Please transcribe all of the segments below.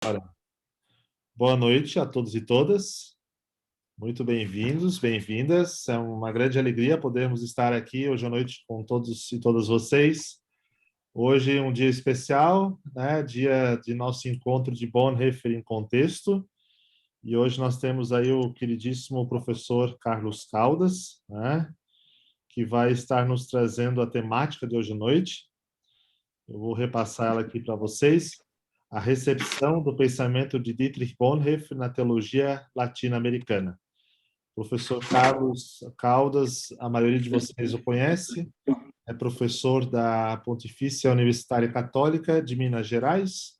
Ora, boa noite a todos e todas. Muito bem-vindos, bem-vindas. É uma grande alegria podermos estar aqui hoje à noite com todos e todas vocês. Hoje é um dia especial, né? Dia de nosso encontro de Bonhoeffer em Contexto. E hoje nós temos aí o queridíssimo professor Carlos Caldas, né? Que vai estar nos trazendo a temática de hoje à noite. Eu vou repassar ela aqui para vocês. A recepção do pensamento de Dietrich Bonhoeffer na teologia latino-americana. Professor Carlos Caldas, a maioria de vocês o conhece, é professor da Pontifícia Universitária Católica de Minas Gerais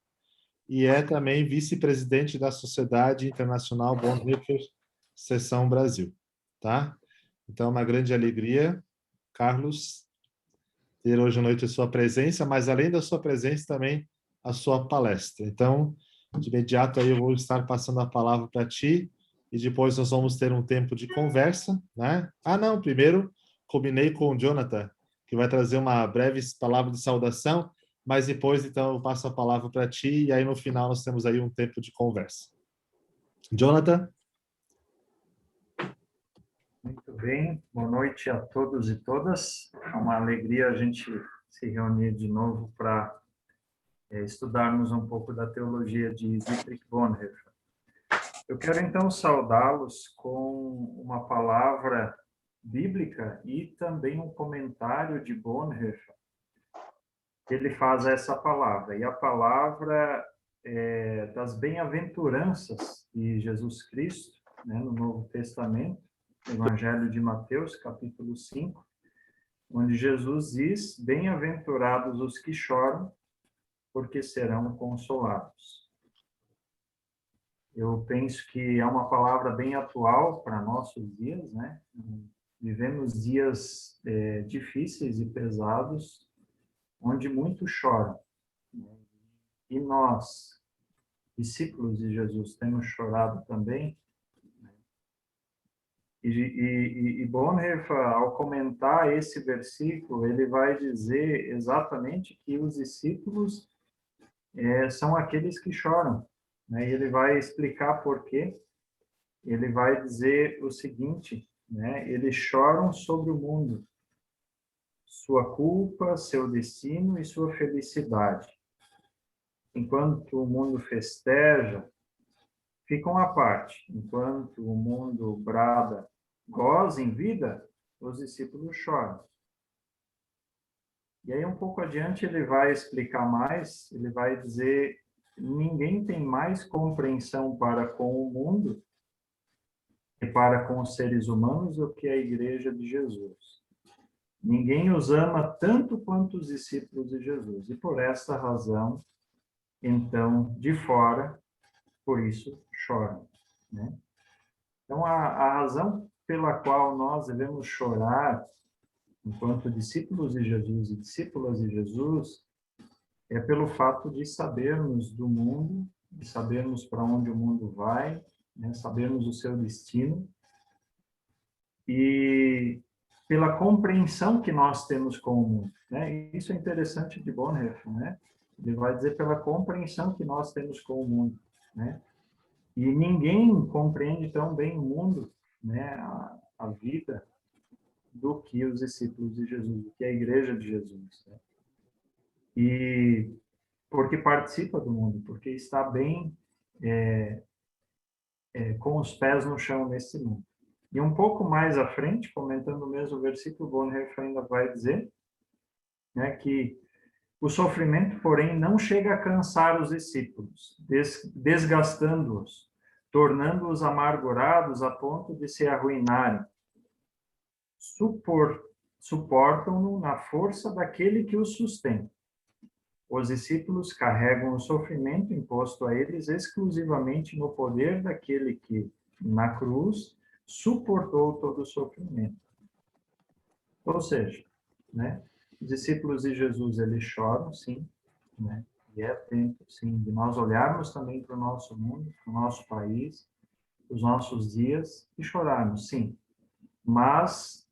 e é também vice-presidente da Sociedade Internacional Bonhoeffer, Seção Brasil. Tá? Então, é uma grande alegria, Carlos, ter hoje à noite a sua presença, mas além da sua presença também a sua palestra. Então, de imediato aí eu vou estar passando a palavra para ti e depois nós vamos ter um tempo de conversa, né? Não, primeiro combinei com o Jonathan, que vai trazer uma breve palavra de saudação, mas depois então eu passo a palavra para ti e aí no final nós temos aí um tempo de conversa. Jonathan? Muito bem, boa noite a todos e todas. É uma alegria a gente se reunir de novo para estudarmos um pouco da teologia de Dietrich Bonhoeffer. Eu quero então saudá-los com uma palavra bíblica e também um comentário de Bonhoeffer. Ele faz essa palavra, e a palavra é das bem-aventuranças de Jesus Cristo, né, no Novo Testamento, Evangelho de Mateus, capítulo 5, onde Jesus diz: bem-aventurados os que choram, porque serão consolados. Eu penso que é uma palavra bem atual para nossos dias, né? Vivemos dias difíceis e pesados, onde muitos choram. E nós, discípulos de Jesus, temos chorado também. E Bonhoeffer, ao comentar esse versículo, ele vai dizer exatamente que os discípulos são aqueles que choram, né? E ele vai explicar por quê. Ele vai dizer o seguinte, né? Eles choram sobre o mundo, sua culpa, seu destino e sua felicidade. Enquanto o mundo festeja, ficam à parte. Enquanto o mundo brada, goza em vida, os discípulos choram. E aí, um pouco adiante, ele vai explicar mais, ele vai dizer: ninguém tem mais compreensão para com o mundo e para com os seres humanos do que a Igreja de Jesus. Ninguém os ama tanto quanto os discípulos de Jesus. E por essa razão, então, de fora, por isso choram, né? Então, a razão pela qual nós devemos chorar enquanto discípulos de Jesus e discípulas de Jesus é pelo fato de sabermos do mundo, de sabermos para onde o mundo vai, né? Sabermos o seu destino e pela compreensão que nós temos com o mundo, né? Isso é interessante de Bonhoeffer, né? Ele vai dizer pela compreensão que nós temos com o mundo, né? E ninguém compreende tão bem o mundo, né? A vida do que os discípulos de Jesus, do que a Igreja de Jesus, né? E porque participa do mundo, porque está bem com os pés no chão nesse mundo. E um pouco mais à frente, comentando o mesmo versículo, Bonhoeffer ainda vai dizer, né, que o sofrimento, porém, não chega a cansar os discípulos, desgastando-os, tornando-os amargurados a ponto de se arruinarem. Suportam-no na força daquele que os sustenta. Os discípulos carregam o sofrimento imposto a eles exclusivamente no poder daquele que, na cruz, suportou todo o sofrimento. Ou seja, né, os discípulos de Jesus, eles choram, sim, né, e é tempo, sim, de nós olharmos também para o nosso mundo, para o nosso país, os nossos dias, e chorarmos, sim, mas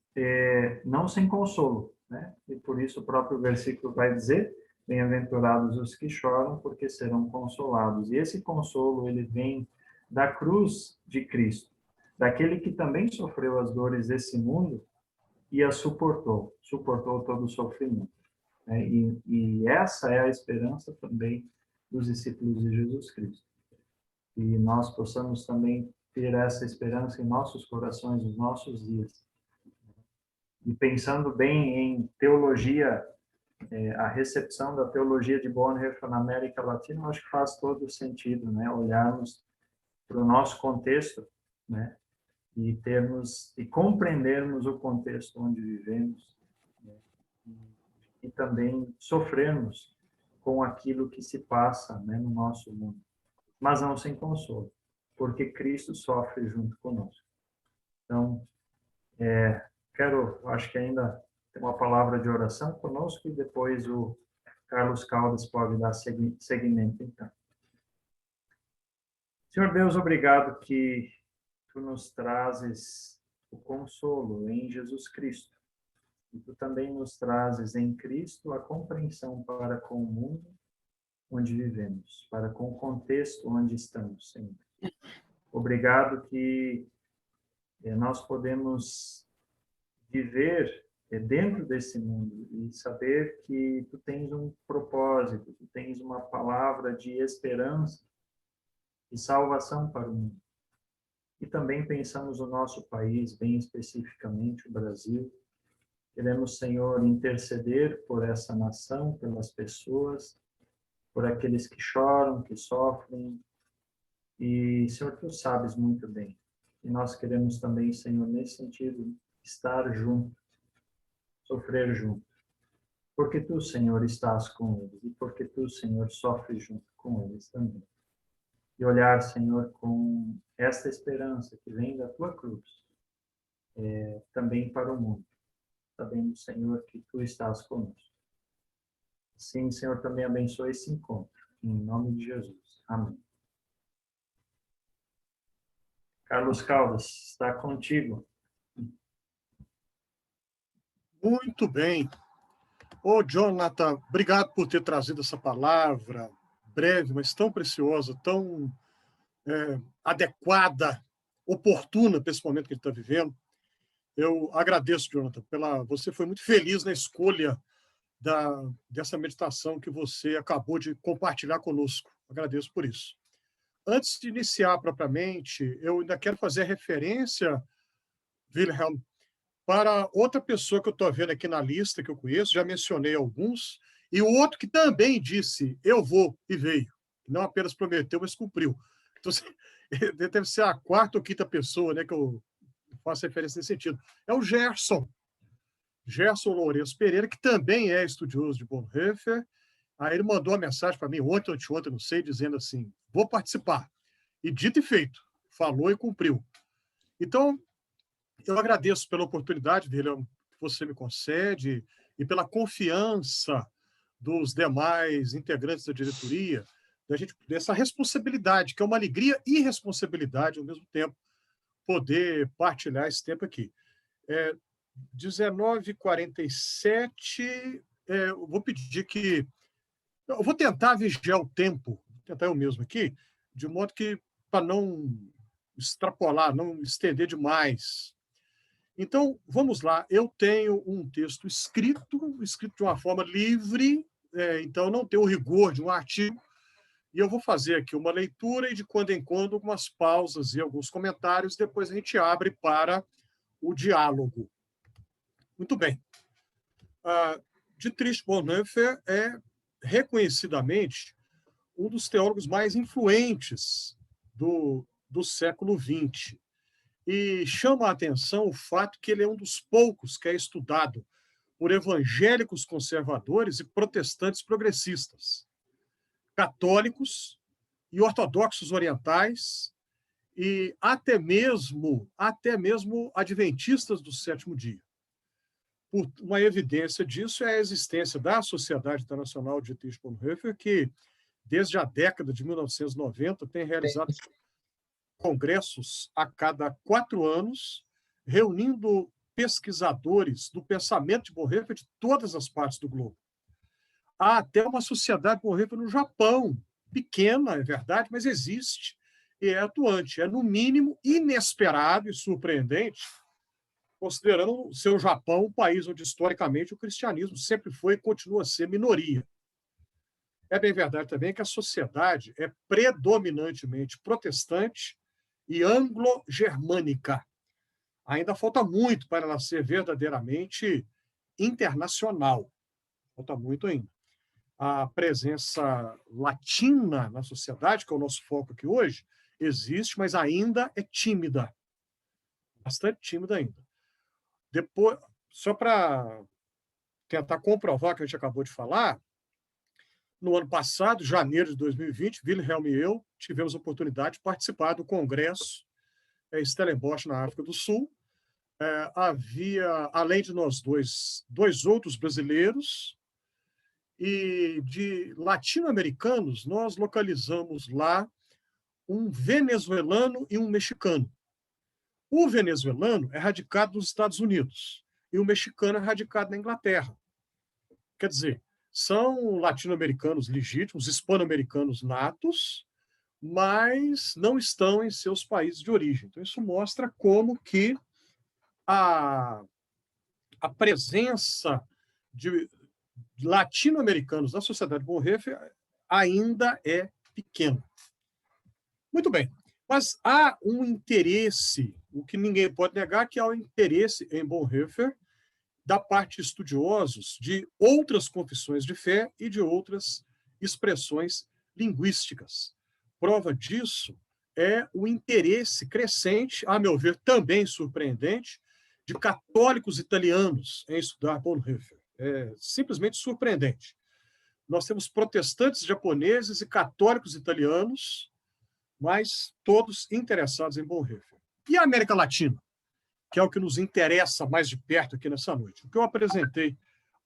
não sem consolo, né? E por isso o próprio versículo vai dizer: Bem-aventurados os que choram, porque serão consolados. E esse consolo, ele vem da cruz de Cristo, daquele que também sofreu as dores desse mundo e as suportou todo o sofrimento. Né? E essa é a esperança também dos discípulos de Jesus Cristo. E nós possamos também ter essa esperança em nossos corações, nos nossos dias. E pensando bem em teologia, a recepção da teologia de Bonhoeffer na América Latina, eu acho que faz todo sentido, né? Olharmos para o nosso contexto, né? E compreendermos o contexto onde vivemos, né? E também sofrermos com aquilo que se passa, né, no nosso mundo, mas não sem consolo, porque Cristo sofre junto conosco. Então, acho que ainda tem uma palavra de oração conosco e depois o Carlos Caldas pode dar seguimento, então. Senhor Deus, obrigado que tu nos trazes o consolo em Jesus Cristo. E tu também nos trazes em Cristo a compreensão para com o mundo onde vivemos, para com o contexto onde estamos, Senhor. Obrigado que nós podemos viver dentro desse mundo e saber que tu tens um propósito, tu tens uma palavra de esperança e salvação para o mundo. E também pensamos no nosso país, bem especificamente o Brasil. Queremos, Senhor, interceder por essa nação, pelas pessoas, por aqueles que choram, que sofrem. E, Senhor, tu sabes muito bem. E nós queremos também, Senhor, nesse sentido, estar junto, sofrer junto. Porque tu, Senhor, estás com eles e porque tu, Senhor, sofres junto com eles também. E olhar, Senhor, com esta esperança que vem da tua cruz, também para o mundo, sabendo, Senhor, que tu estás conosco. Sim, Senhor, também abençoe esse encontro. Em nome de Jesus. Amém. Carlos Caldas, está contigo. Muito bem. Ô, Jonathan, obrigado por ter trazido essa palavra breve, mas tão preciosa, tão adequada, oportuna para esse momento que ele está vivendo. Eu agradeço, Jonathan, você foi muito feliz na escolha dessa meditação que você acabou de compartilhar conosco. Agradeço por isso. Antes de iniciar propriamente, eu ainda quero fazer referência, Wilhelm, para outra pessoa que eu estou vendo aqui na lista, que eu conheço, já mencionei alguns, e o outro que também disse, eu vou, e veio. Não apenas prometeu, mas cumpriu. Então, deve ser a quarta ou quinta pessoa, né, que eu faço referência nesse sentido. É o Gerson Lourenço Pereira, que também é estudioso de Bonhoeffer. Aí ele mandou uma mensagem para mim ontem, anteontem, não sei, dizendo assim, vou participar. E dito e feito, falou e cumpriu. Então, eu agradeço pela oportunidade dele que você me concede e pela confiança dos demais integrantes da diretoria, dessa responsabilidade, que é uma alegria e responsabilidade ao mesmo tempo, poder partilhar esse tempo aqui. 19h47, eu vou pedir que... Eu vou tentar vigiar o tempo, vou tentar eu mesmo aqui, de modo que, para não extrapolar, não estender demais. Então, vamos lá. Eu tenho um texto escrito de uma forma livre, então não tenho o rigor de um artigo, e eu vou fazer aqui uma leitura e, de quando em quando, algumas pausas e alguns comentários, depois a gente abre para o diálogo. Muito bem. Dietrich Bonhoeffer é reconhecidamente um dos teólogos mais influentes do século XX. E chama a atenção o fato que ele é um dos poucos que é estudado por evangélicos conservadores e protestantes progressistas, católicos e ortodoxos orientais e até mesmo adventistas do sétimo dia. Uma evidência disso é a existência da Sociedade Internacional de Dietrich Bonhoeffer, que, desde a década de 1990, tem realizado congressos a cada 4 anos, reunindo pesquisadores do pensamento de Bonhoeffer de todas as partes do globo. Há até uma sociedade Bonhoeffer no Japão, pequena, é verdade, mas existe e é atuante. É, no mínimo, inesperado e surpreendente, considerando o seu Japão um país onde, historicamente, o cristianismo sempre foi e continua a ser minoria. É bem verdade também que a sociedade é predominantemente protestante e anglo-germânica. Ainda falta muito para ela ser verdadeiramente internacional. Falta muito ainda. A presença latina na sociedade, que é o nosso foco aqui hoje, existe, mas ainda é tímida. Bastante tímida ainda. Depois, só para tentar comprovar o que a gente acabou de falar, no ano passado, janeiro de 2020, Wilhelm e eu tivemos a oportunidade de participar do congresso Stellenbosch, na África do Sul. Havia, além de nós dois outros brasileiros, e de latino-americanos, nós localizamos lá um venezuelano e um mexicano. O venezuelano é radicado nos Estados Unidos e o mexicano é radicado na Inglaterra. Quer dizer, são latino-americanos legítimos, hispano-americanos natos, mas não estão em seus países de origem. Então, isso mostra como que a presença de latino-americanos na sociedade Bonhoeffer ainda é pequena. Muito bem, mas há um interesse, o que ninguém pode negar, que há um interesse em Bonhoeffer da parte de estudiosos de outras confissões de fé e de outras expressões linguísticas. Prova disso é o interesse crescente, a meu ver, também surpreendente, de católicos italianos em estudar Bonhoeffer. É simplesmente surpreendente. Nós temos protestantes japoneses e católicos italianos, mas todos interessados em Bonhoeffer. E a América Latina, que é o que nos interessa mais de perto aqui nessa noite. O que eu apresentei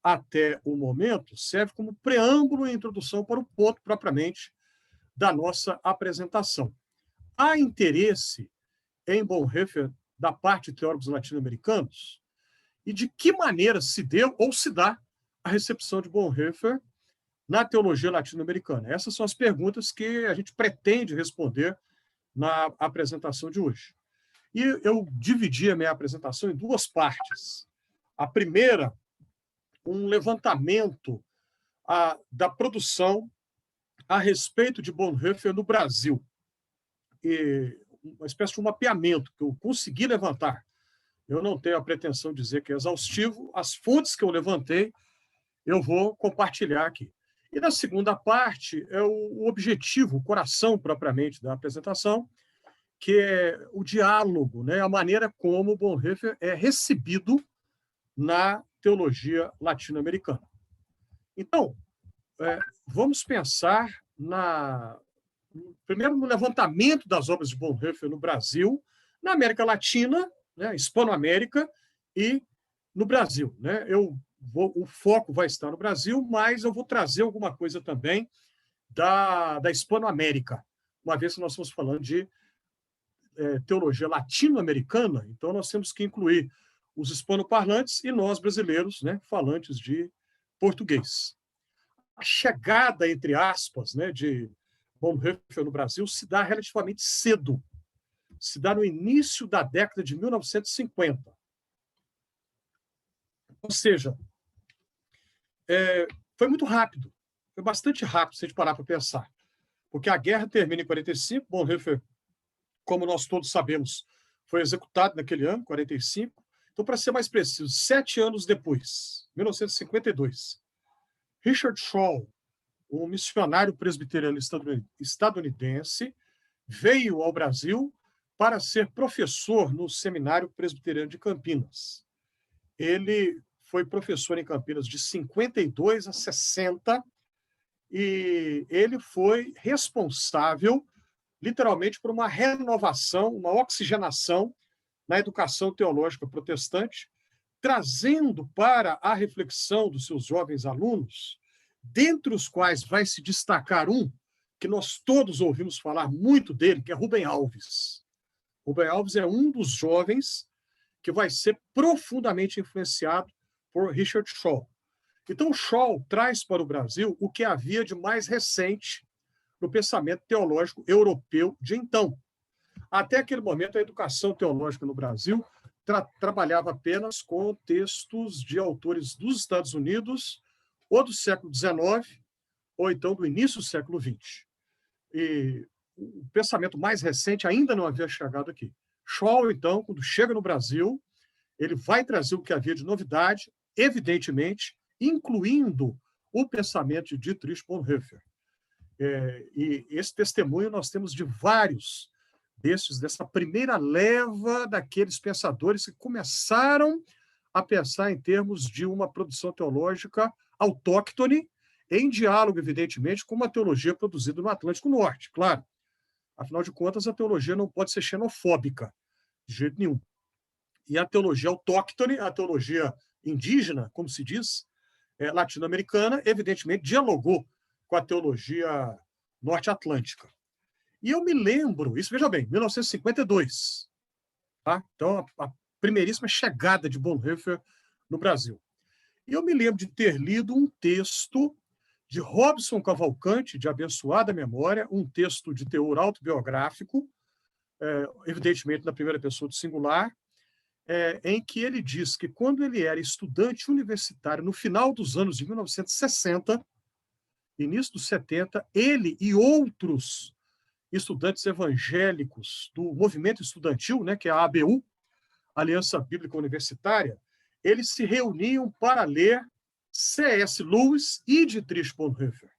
até o momento serve como preâmbulo e introdução para o ponto propriamente da nossa apresentação. Há interesse em Bonhoeffer da parte de teólogos latino-americanos? E de que maneira se deu ou se dá a recepção de Bonhoeffer na teologia latino-americana? Essas são as perguntas que a gente pretende responder na apresentação de hoje. E eu dividi a minha apresentação em duas partes. A primeira, um levantamento da produção a respeito de Bonhoeffer no Brasil. E uma espécie de um mapeamento que eu consegui levantar. Eu não tenho a pretensão de dizer que é exaustivo. As fontes que eu levantei, eu vou compartilhar aqui. E na segunda parte, é o objetivo, o coração propriamente da apresentação, que é o diálogo, né? A maneira como Bonhoeffer é recebido na teologia latino-americana. Então, vamos pensar primeiro no levantamento das obras de Bonhoeffer no Brasil, na América Latina, né, Hispano-América e no Brasil. Né? O foco vai estar no Brasil, mas eu vou trazer alguma coisa também da Hispano-América, uma vez que nós estamos falando de teologia latino-americana, então nós temos que incluir os hispanoparlantes e nós, brasileiros, né, falantes de português. A chegada, entre aspas, né, de Bonhoeffer no Brasil se dá relativamente cedo, se dá no início da década de 1950. Ou seja, foi muito rápido, foi bastante rápido se a gente parar para pensar, porque a guerra termina em 45, Bonhoeffer, como nós todos sabemos, foi executado naquele ano, 45. Então, para ser mais preciso, 7 anos depois, 1952, Richard Shaw, um missionário presbiteriano estadunidense, veio ao Brasil para ser professor no Seminário Presbiteriano de Campinas. Ele foi professor em Campinas de 52 a 60 e ele foi responsável literalmente por uma renovação, uma oxigenação na educação teológica protestante, trazendo para a reflexão dos seus jovens alunos, dentre os quais vai se destacar um que nós todos ouvimos falar muito dele, que é Rubem Alves. Rubem Alves é um dos jovens que vai ser profundamente influenciado por Richard Shaw. Então, Scholl traz para o Brasil o que havia de mais recente no pensamento teológico europeu de então. Até aquele momento, a educação teológica no Brasil trabalhava apenas com textos de autores dos Estados Unidos, ou do século XIX, ou então do início do século XX. E o pensamento mais recente ainda não havia chegado aqui. Scholl, então, quando chega no Brasil, ele vai trazer o que havia de novidade, evidentemente, incluindo o pensamento de Dietrich Bonhoeffer. E esse testemunho nós temos de vários dessa primeira leva daqueles pensadores que começaram a pensar em termos de uma produção teológica autóctone, em diálogo, evidentemente, com uma teologia produzida no Atlântico Norte, claro. Afinal de contas, a teologia não pode ser xenofóbica, de jeito nenhum. E a teologia autóctone, a teologia indígena, como se diz, latino-americana, evidentemente, dialogou com a teologia norte-atlântica. E eu me lembro, isso, veja bem, 1952, tá? Então, a primeiríssima chegada de Bonhoeffer no Brasil. E eu me lembro de ter lido um texto de Robson Cavalcante, de abençoada memória, um texto de teor autobiográfico, evidentemente na primeira pessoa do singular, em que ele diz que quando ele era estudante universitário, no final dos anos de 1960, início dos 70, ele e outros estudantes evangélicos do movimento estudantil, né, que é a ABU, Aliança Bíblica Universitária, eles se reuniam para ler C.S. Lewis e Dietrich Bonhoeffer.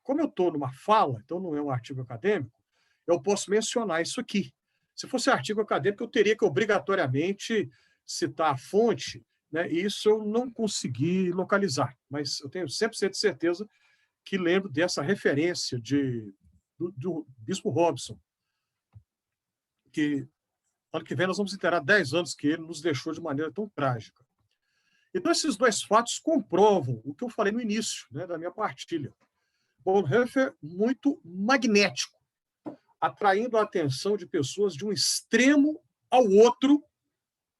Como eu estou numa fala, então não é um artigo acadêmico, eu posso mencionar isso aqui. Se fosse artigo acadêmico, eu teria que obrigatoriamente citar a fonte, né? E isso eu não consegui localizar, mas eu tenho 100% de certeza que lembro dessa referência do Bispo Robson, que ano que vem nós vamos inteirar 10 anos que ele nos deixou de maneira tão trágica. Então, esses dois fatos comprovam o que eu falei no início, né, da minha partilha. Bonhoeffer muito magnético, atraindo a atenção de pessoas de um extremo ao outro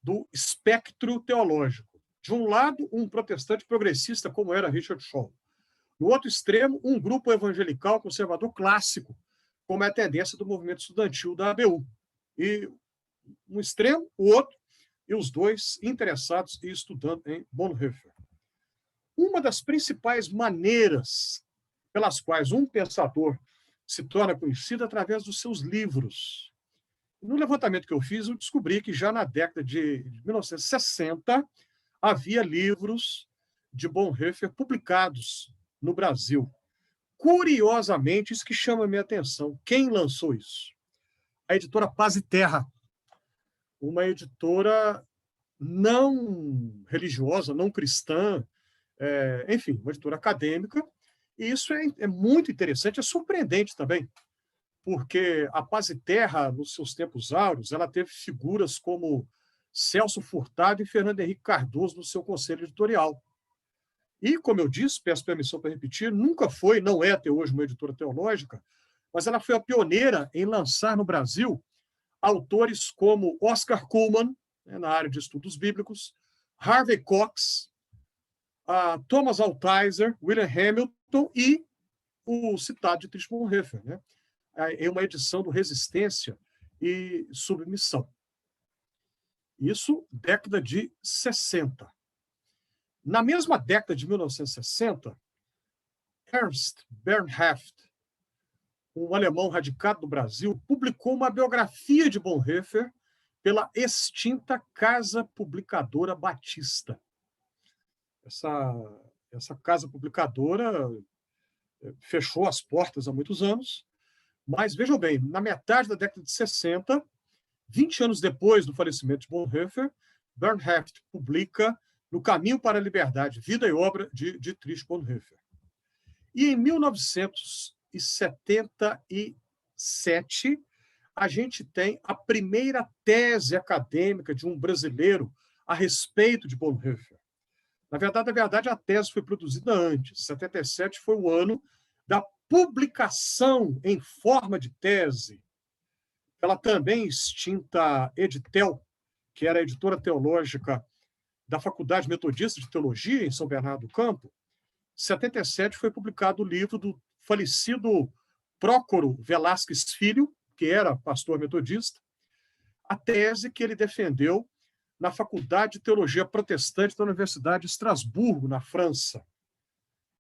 do espectro teológico. De um lado, um protestante progressista, como era Richard Scholl. No outro extremo, um grupo evangelical conservador clássico, como é a tendência do movimento estudantil da ABU. E um extremo, o outro, e os dois interessados e estudando em Bonhoeffer. Uma das principais maneiras pelas quais um pensador se torna conhecido é através dos seus livros. No levantamento que eu fiz, eu descobri que já na década de 1960 havia livros de Bonhoeffer publicados no Brasil. Curiosamente, isso que chama a minha atenção. Quem lançou isso? A editora Paz e Terra, uma editora não religiosa, não cristã, enfim, uma editora acadêmica. E isso é muito interessante, é surpreendente também, porque a Paz e Terra, nos seus tempos áureos, ela teve figuras como Celso Furtado e Fernando Henrique Cardoso no seu conselho editorial. E, como eu disse, peço permissão para repetir, nunca foi, não é até hoje uma editora teológica, mas ela foi a pioneira em lançar no Brasil autores como Oscar Cullmann, na área de estudos bíblicos, Harvey Cox, Thomas Altizer, William Hamilton e o citado Dietrich Bonhoeffer, né? Em uma edição do Resistência e Submissão. Isso, década de 60. Na mesma década de 1960, Ernst Bernhard, um alemão radicado no Brasil, publicou uma biografia de Bonhoeffer pela extinta Casa Publicadora Batista. Essa casa publicadora fechou as portas há muitos anos, mas, vejam bem, na metade da década de 60, 20 anos depois do falecimento de Bonhoeffer, Bernhard publica No Caminho para a Liberdade, Vida e Obra de Dietrich Bonhoeffer. E em 1977, a gente tem a primeira tese acadêmica de um brasileiro a respeito de Bonhoeffer. Na verdade, a tese foi produzida antes. 77 foi o ano da publicação em forma de tese pela também extinta Editel, que era a editora teológica da Faculdade Metodista de Teologia, em São Bernardo do Campo, em 77 foi publicado o livro do falecido Prócoro Velasquez Filho, que era pastor metodista, a tese que ele defendeu na Faculdade de Teologia Protestante da Universidade de Estrasburgo, na França.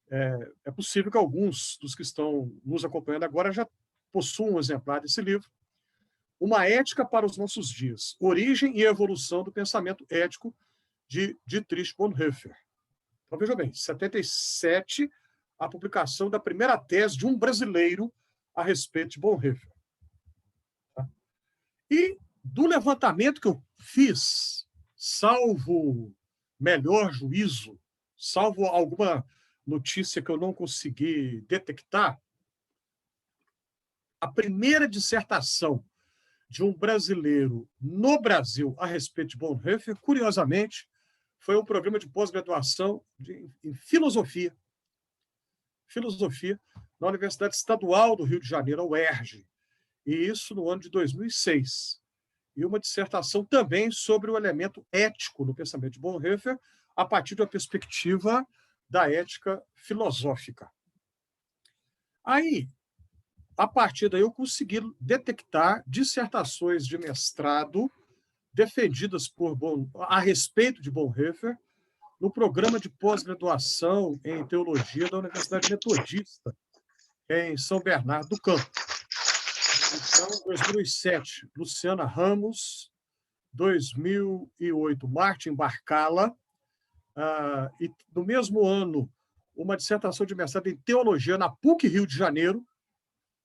É possível que alguns dos que estão nos acompanhando agora já possuam um exemplar desse livro. Uma ética para os nossos dias. Origem e evolução do pensamento ético de Dietrich Bonhoeffer. Então, veja bem, 77, a publicação da primeira tese de um brasileiro a respeito de Bonhoeffer. E do levantamento que eu fiz, salvo melhor juízo, salvo alguma notícia que eu não consegui detectar, a primeira dissertação de um brasileiro no Brasil a respeito de Bonhoeffer, curiosamente, foi um programa de pós-graduação em filosofia. Filosofia na Universidade Estadual do Rio de Janeiro, a UERJ. E isso no ano de 2006. E uma dissertação também sobre o elemento ético no pensamento de Bonhoeffer, a partir da perspectiva da ética filosófica. Aí, a partir daí, eu consegui detectar dissertações de mestrado defendidas a respeito de Bonhoeffer no programa de pós-graduação em teologia da Universidade Metodista, em São Bernardo do Campo. Então, 2007, Luciana Ramos, 2008, Martin Barcala, e no mesmo ano, uma dissertação de mestrado em teologia na PUC Rio de Janeiro,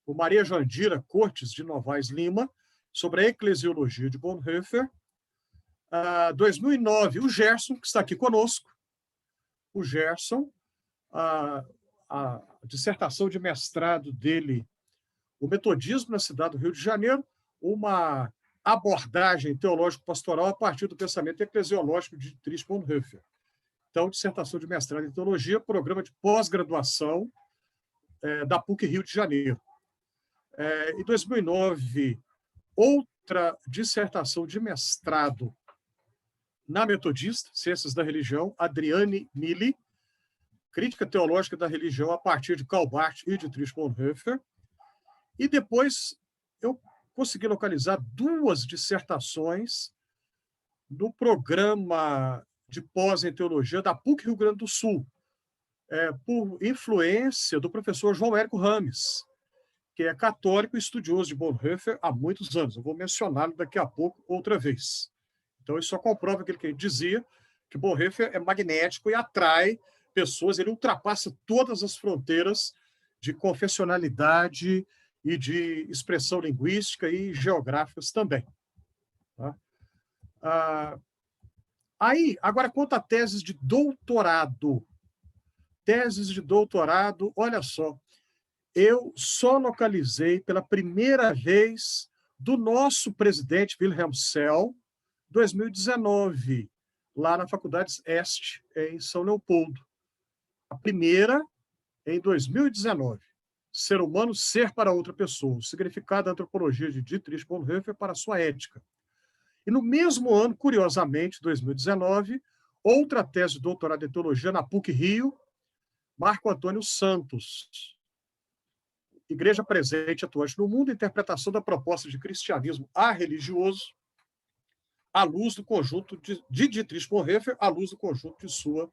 por Maria Jandira Cortes de Novaes Lima, sobre a eclesiologia de Bonhoeffer. 2009, o Gerson, que está aqui conosco. O Gerson, a dissertação de mestrado dele, o metodismo na cidade do Rio de Janeiro, uma abordagem teológico-pastoral a partir do pensamento eclesiológico de Dietrich Bonhoeffer. Então, dissertação de mestrado em teologia, programa de pós-graduação da PUC Rio de Janeiro. Em 2009, outra dissertação de mestrado na Metodista, Ciências da Religião, Adriane Mille, Crítica Teológica da Religião a partir de Karl Barth e Dietrich Bonhoeffer. E depois eu consegui localizar 2 dissertações no programa de pós em teologia da PUC Rio Grande do Sul, por influência do professor João Érico Rames, que é católico e estudioso de Bonhoeffer há muitos anos. Eu vou mencioná-lo daqui a pouco outra vez. Então, isso só comprova aquilo que ele dizia, que Bonhoeffer é magnético e atrai pessoas, ele ultrapassa todas as fronteiras de confessionalidade e de expressão linguística e geográficas também. Tá? Aí, agora, quanto a teses de doutorado. Teses de doutorado, olha só, eu só localizei pela primeira vez do nosso presidente Wilhelm Sell, 2019, lá na Faculdade Este, em São Leopoldo. A primeira, em 2019. Ser humano, ser para outra pessoa. O significado da antropologia de Dietrich Bonhoeffer para a sua ética. E no mesmo ano, curiosamente, 2019, outra tese de doutorado em teologia na PUC Rio, Marco Antônio Santos. Igreja presente e atuante no mundo, interpretação da proposta de cristianismo arreligioso, à luz do conjunto de Dietrich Bonhoeffer, à luz do conjunto de sua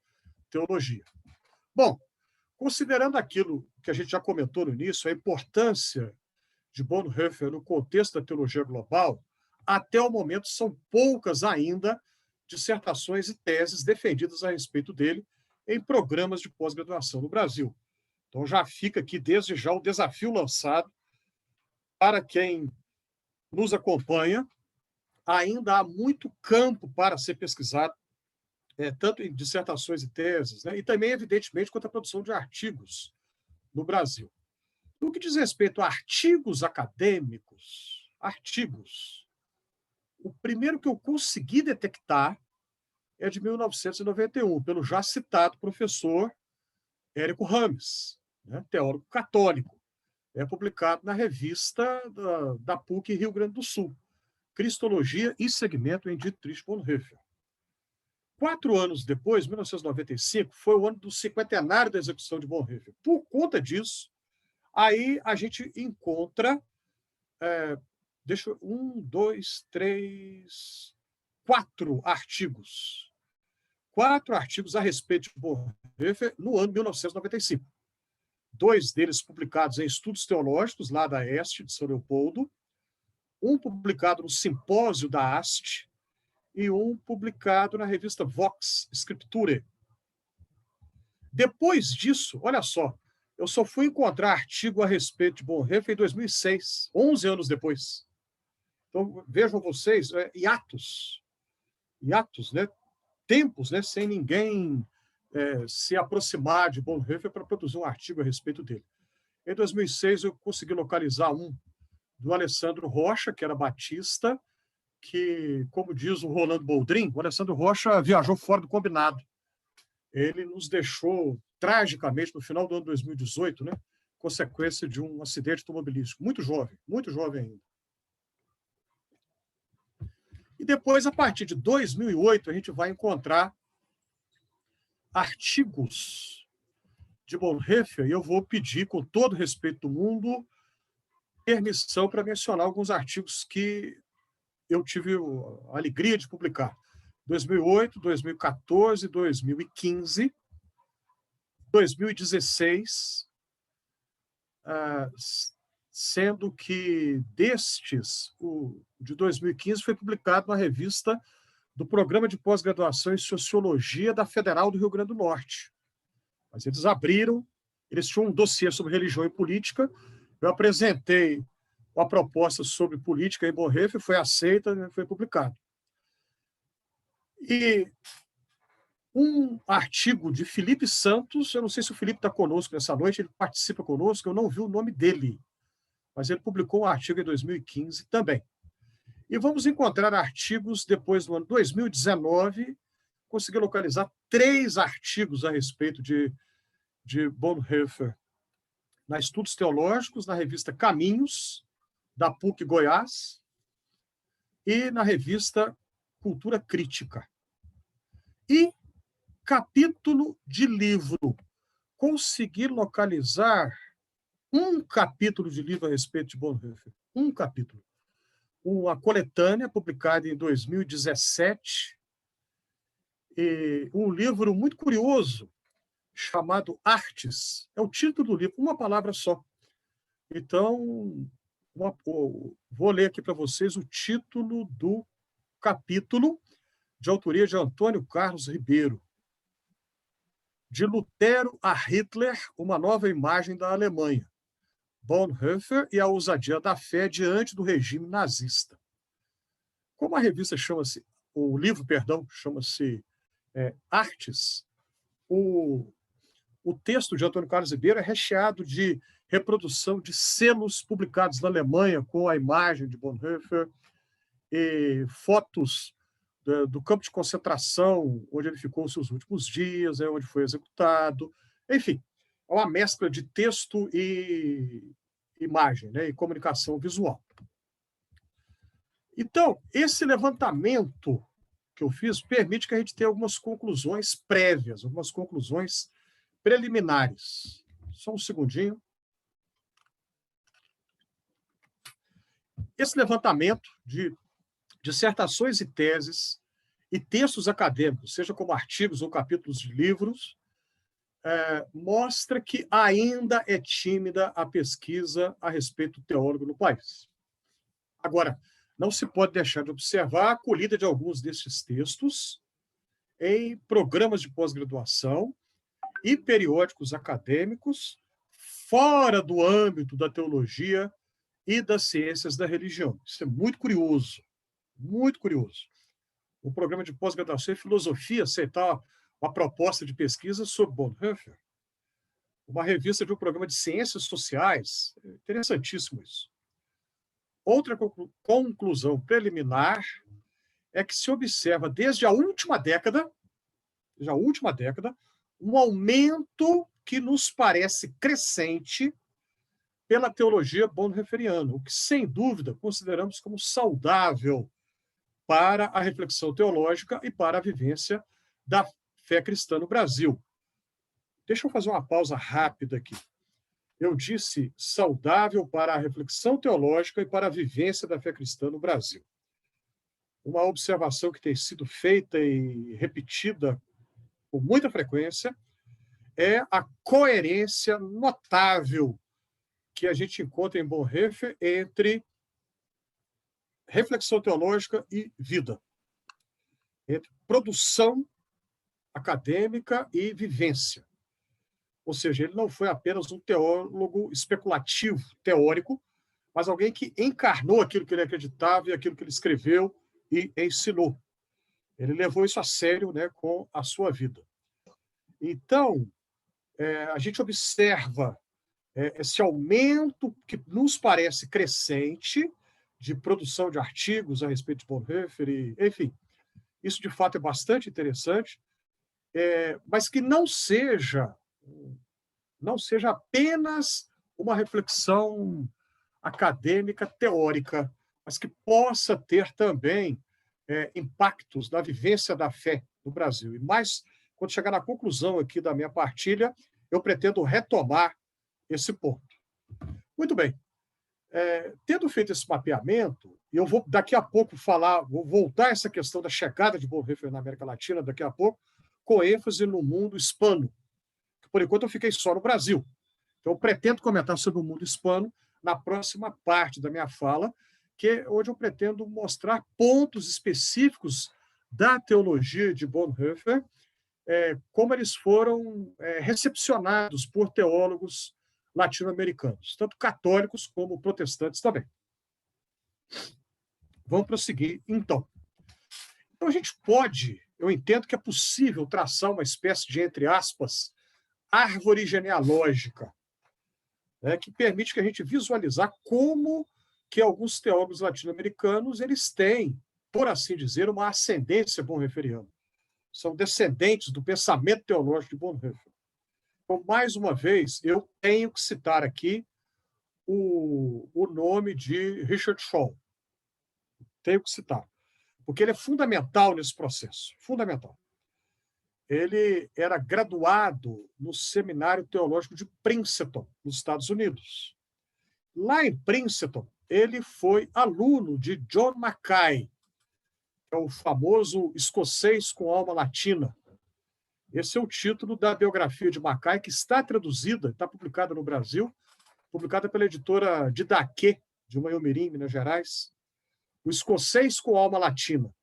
teologia. Bom, considerando aquilo que a gente já comentou no início, a importância de Bonhoeffer no contexto da teologia global, até o momento são poucas ainda dissertações e teses defendidas a respeito dele em programas de pós-graduação no Brasil. Então já fica aqui desde já o desafio lançado para quem nos acompanha. Ainda há muito campo para ser pesquisado, tanto em dissertações e teses, e também, evidentemente, quanto à produção de artigos no Brasil. No que diz respeito a artigos acadêmicos, o primeiro que eu consegui detectar é de 1991, pelo já citado professor Érico Rames, teólogo católico, publicado na revista da PUC Rio Grande do Sul, Cristologia e Segmento em Dietrich Bonhoeffer. 4 anos depois, 1995, foi o ano do cinquentenário da execução de Bonhoeffer. Por conta disso, aí a gente encontra, um, dois, três, 4 artigos. 4 artigos a respeito de Bonhoeffer no ano 1995. 2 deles publicados em Estudos Teológicos, lá da EST, de São Leopoldo, um publicado no Simpósio da AST e um publicado na revista Vox Scripturae. Depois disso, olha só, eu só fui encontrar artigo a respeito de Bonhoeffer em 2006, 11 anos depois. Então, vejam vocês, hiatos, né? Tempos, né? Sem ninguém se aproximar de Bonhoeffer para produzir um artigo a respeito dele. Em 2006, eu consegui localizar um do Alessandro Rocha, que era batista, que, como diz o Rolando Boldrin, o Alessandro Rocha viajou fora do combinado. Ele nos deixou tragicamente no final do ano 2018, né, consequência de um acidente automobilístico. Muito jovem ainda. E depois, a partir de 2008, a gente vai encontrar artigos de Bonhoeffer, e eu vou pedir, com todo o respeito do mundo, permissão para mencionar alguns artigos que eu tive a alegria de publicar. 2008, 2014, 2015, 2016, sendo que destes, o de 2015 foi publicado na revista do Programa de Pós-Graduação em Sociologia da Federal do Rio Grande do Norte. Mas eles abriram, eles tinham um dossiê sobre religião e política, eu apresentei uma proposta sobre política em Bonhoeffer, foi aceita, né, foi publicado. E um artigo de Felipe Santos, eu não sei se o Felipe está conosco nessa noite, ele participa conosco, eu não vi o nome dele, mas ele publicou um artigo em 2015 também. E vamos encontrar artigos depois do ano 2019, consegui localizar 3 artigos a respeito de Bonhoeffer na Estudos Teológicos, na revista Caminhos, da PUC Goiás, e na revista Cultura Crítica. E capítulo de livro. Consegui localizar um capítulo de livro a respeito de Bonhoeffer. Um capítulo. Uma coletânea publicada em 2017, e um livro muito curioso, chamado Artes. É o título do livro, uma palavra só. Então, vou ler aqui para vocês o título do capítulo, de autoria de Antônio Carlos Ribeiro. De Lutero a Hitler, uma nova imagem da Alemanha. Bonhoeffer e a ousadia da fé diante do regime nazista. Como a revista chama-se, o livro, perdão, chama-se Artes, o texto de Antônio Carlos Ribeiro é recheado de reprodução de selos publicados na Alemanha com a imagem de Bonhoeffer, e fotos do campo de concentração, onde ele ficou os seus últimos dias, onde foi executado. Enfim, é uma mescla de texto e imagem, né, e comunicação visual. Então, esse levantamento que eu fiz permite que a gente tenha algumas conclusões prévias, algumas conclusões preliminares. Só um segundinho. Esse levantamento de dissertações e teses e textos acadêmicos, seja como artigos ou capítulos de livros, mostra que ainda é tímida a pesquisa a respeito do teólogo no país. Agora, não se pode deixar de observar a acolhida de alguns desses textos em programas de pós-graduação e periódicos acadêmicos fora do âmbito da teologia e das ciências da religião. Isso é muito curioso, muito curioso. O programa de pós-graduação em filosofia aceitar uma proposta de pesquisa sobre Bonhoeffer, uma revista de um programa de ciências sociais, interessantíssimo isso. Outra conclusão preliminar é que se observa desde a última década, um aumento que nos parece crescente pela teologia bonhoefferiana, o que, sem dúvida, consideramos como saudável para a reflexão teológica e para a vivência da fé cristã no Brasil. Deixa eu fazer uma pausa rápida aqui. Eu disse saudável para a reflexão teológica e para a vivência da fé cristã no Brasil. Uma observação que tem sido feita e repetida com muita frequência é a coerência notável que a gente encontra em Bonhoeffer entre reflexão teológica e vida, entre produção acadêmica e vivência. Ou seja, ele não foi apenas um teólogo especulativo, teórico, mas alguém que encarnou aquilo que ele acreditava e aquilo que ele escreveu e ensinou. Ele levou isso a sério, né, com a sua vida. Então, a gente observa esse aumento que nos parece crescente de produção de artigos a respeito de Bonhoeffer, e, enfim, isso de fato é bastante interessante, mas que não seja apenas uma reflexão acadêmica, teórica, mas que possa ter também impactos na vivência da fé no Brasil. E mais, quando chegar na conclusão aqui da minha partilha, eu pretendo retomar esse ponto. Muito bem. Tendo feito esse mapeamento, eu vou daqui a pouco vou voltar a essa questão da chegada de Bonhoeffer na América Latina, daqui a pouco, com ênfase no mundo hispano. Por enquanto, eu fiquei só no Brasil. Então, eu pretendo comentar sobre o mundo hispano na próxima parte da minha fala, que é onde eu pretendo mostrar pontos específicos da teologia de Bonhoeffer, como eles foram recepcionados por teólogos latino-americanos, tanto católicos como protestantes também. Vamos prosseguir, então. Então, a gente eu entendo que é possível traçar uma espécie de, entre aspas, árvore genealógica, que permite que a gente visualizar como que alguns teólogos latino-americanos eles têm, por assim dizer, uma ascendência bonhoefferiana. São descendentes do pensamento teológico de Bonhoeffer. Então, mais uma vez, eu tenho que citar aqui o nome de Richard Shaw. Tenho que citar, porque ele é fundamental nesse processo, fundamental. Ele era graduado no Seminário Teológico de Princeton, nos Estados Unidos. Lá em Princeton, ele foi aluno de John Mackay, que é o famoso escocês com alma latina. Esse é o título da biografia de Mackay, que está traduzida, está publicada no Brasil, publicada pela editora Didaquê, de Manhumirim, Minas Gerais. O escocês com alma latina.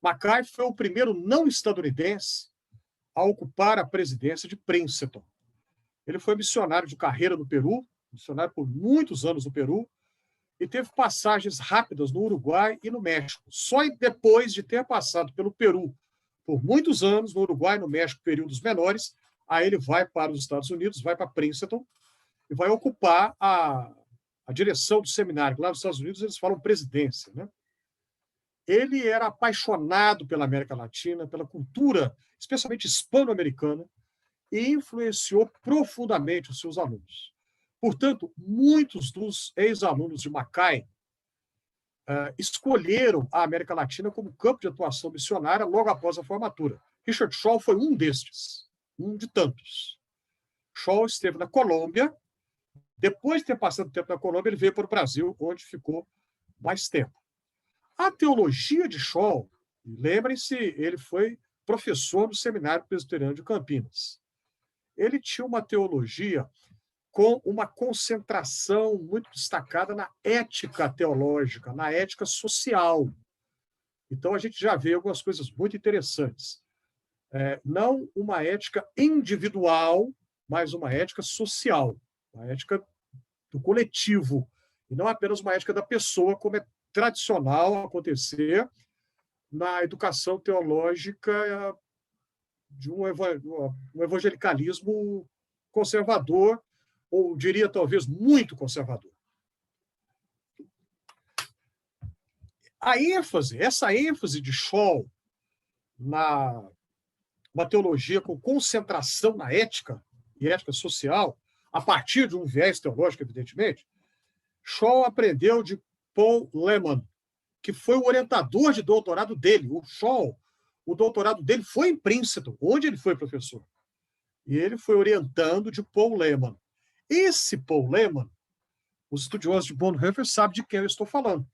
Mackay foi o primeiro não estadunidense a ocupar a presidência de Princeton. Ele foi missionário de carreira no Peru, missionário por muitos anos no Peru, e teve passagens rápidas no Uruguai e no México. Só depois de ter passado pelo Peru por muitos anos, no Uruguai e no México, períodos menores, aí ele vai para os Estados Unidos, vai para Princeton e vai ocupar a direção do seminário. Lá nos Estados Unidos eles falam presidência, né? Ele era apaixonado pela América Latina, pela cultura, especialmente hispano-americana, e influenciou profundamente os seus alunos. Portanto, muitos dos ex-alunos de Mackay escolheram a América Latina como campo de atuação missionária logo após a formatura. Richard Shaw foi um destes, um de tantos. Shaw esteve na Colômbia. Depois de ter passado tempo na Colômbia, ele veio para o Brasil, onde ficou mais tempo. A teologia de Shaw, lembrem-se, ele foi professor no Seminário Presbiteriano de Campinas. Ele tinha uma teologia com uma concentração muito destacada na ética teológica, na ética social. Então, a gente já vê algumas coisas muito interessantes. Não uma ética individual, mas uma ética social, uma ética do coletivo, e não apenas uma ética da pessoa, como é tradicional acontecer na educação teológica de um evangelicalismo conservador, ou diria talvez muito conservador. Essa ênfase de Shaw na uma teologia com concentração na ética e ética social, a partir de um viés teológico, evidentemente, Shaw aprendeu de Paul Lehmann, que foi o orientador de doutorado dele. O Shaw, o doutorado dele foi em Princeton, onde ele foi professor. E ele foi orientando de Paul Lehmann. Esse Paul Lehmann, os estudiosos de Bonhoeffer sabem de quem eu estou falando.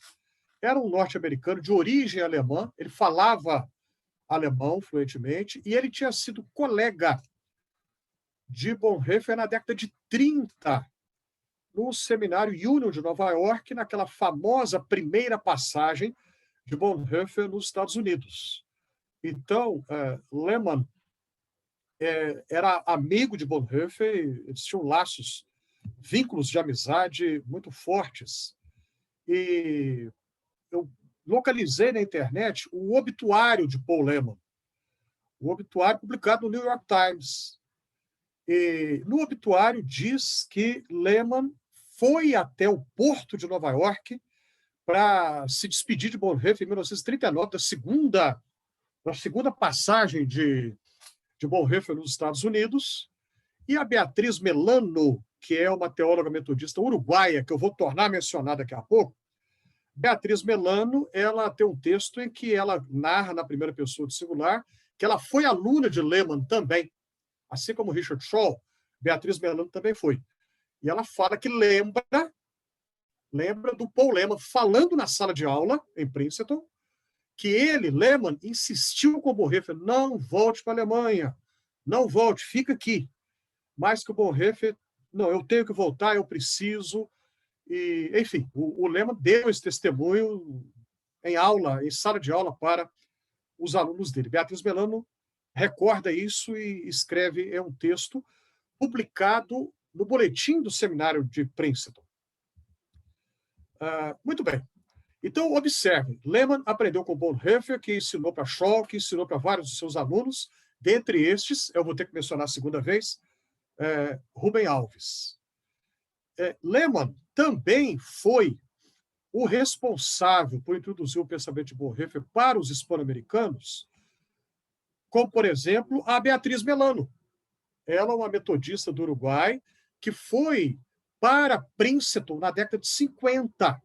Era um norte-americano de origem alemã, ele falava alemão fluentemente, e ele tinha sido colega de Bonhoeffer na década de 30, no seminário Union de Nova York, naquela famosa primeira passagem de Bonhoeffer nos Estados Unidos. Então, Lehmann era amigo de Bonhoeffer, eles tinham laços, vínculos de amizade muito fortes. E eu localizei na internet o obituário de Paul Lehmann, o obituário publicado no New York Times. E no obituário diz que Lehmann foi até o porto de Nova York para se despedir de Bonhoeffer em 1939, da segunda passagem de Bonhoeffer nos Estados Unidos, e a Beatriz Melano, que é uma teóloga metodista uruguaia, que eu vou tornar a mencionar daqui a pouco. Beatriz Melano, ela tem um texto em que ela narra na primeira pessoa do singular que ela foi aluna de Lehmann também, assim como Richard Shaw, Beatriz Melano também foi. E ela fala que lembra do Paul Lehmann falando na sala de aula, em Princeton, que ele, Lehmann, insistiu com o Bonhoeffer, não volte para a Alemanha, não volte, fica aqui. Mas que o Bonhoeffer, não, eu tenho que voltar, eu preciso. E, enfim, o Lehmann deu esse testemunho em aula, em sala de aula para os alunos dele. Beatriz Melano recorda isso e escreve um texto publicado no boletim do seminário de Princeton. Muito bem. Então, observe, Lehmann aprendeu com Bonhoeffer, que ensinou para Shaw, que ensinou para vários de seus alunos, dentre estes, eu vou ter que mencionar a segunda vez, Rubem Alves. Lehmann também foi o responsável por introduzir o pensamento de Bonhoeffer para os hispano-americanos, como, por exemplo, a Beatriz Melano. Ela é uma metodista do Uruguai que foi para Princeton na década de 50.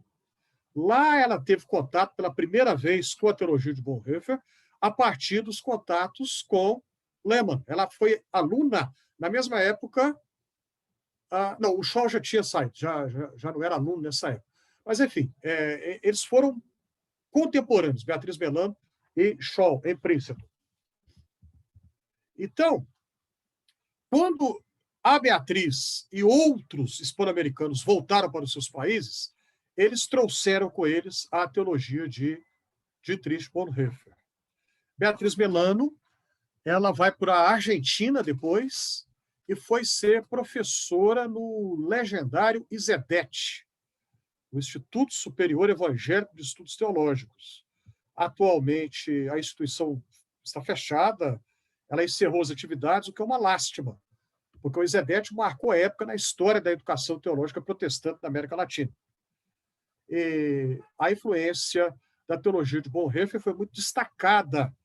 Lá ela teve contato pela primeira vez com a teologia de Bonhoeffer a partir dos contatos com Lehmann. Ela foi aluna, na mesma época. Não, o Shaw já tinha saído, já não era aluno nessa época. Mas, enfim, eles foram contemporâneos, Beatriz Melano e Shaw, em Princeton. Então, quando a Beatriz e outros hispano-americanos voltaram para os seus países, eles trouxeram com eles a teologia de Dietrich Bonhoeffer. Beatriz Melano, ela vai para a Argentina depois e foi ser professora no legendário ISEDET, o Instituto Superior Evangélico de Estudos Teológicos. Atualmente, a instituição está fechada, ela encerrou as atividades, o que é uma lástima, porque o ISEDET marcou a época na história da educação teológica protestante na América Latina. E a influência da teologia de Bonhoeffer foi muito destacada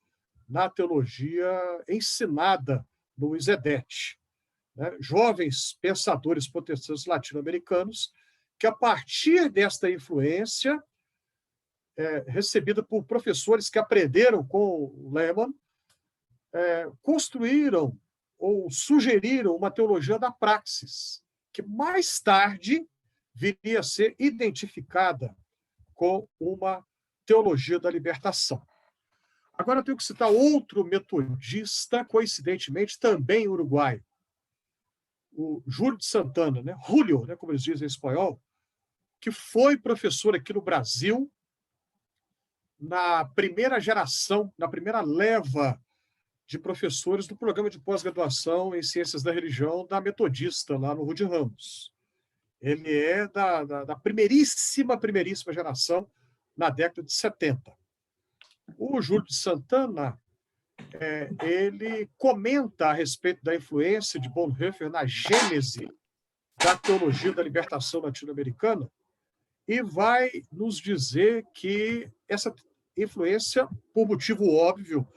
na teologia ensinada no ISEDET. Jovens pensadores protestantes latino-americanos que, a partir desta influência, recebida por professores que aprenderam com Lehmann, construíram ou sugeriram uma teologia da praxis, que mais tarde viria a ser identificada com uma teologia da libertação. Agora eu tenho que citar outro metodista, coincidentemente também uruguaio, o Júlio de Santana, Julio, como eles dizem em espanhol, que foi professor aqui no Brasil na primeira geração, na primeira leva de professores do programa de pós-graduação em Ciências da Religião da Metodista, lá no Rude Ramos. Ele é da primeiríssima geração, na década de 70. O Júlio de Santana, ele comenta a respeito da influência de Bonhoeffer na gênese da teologia da libertação latino-americana e vai nos dizer que essa influência, por motivo óbvio,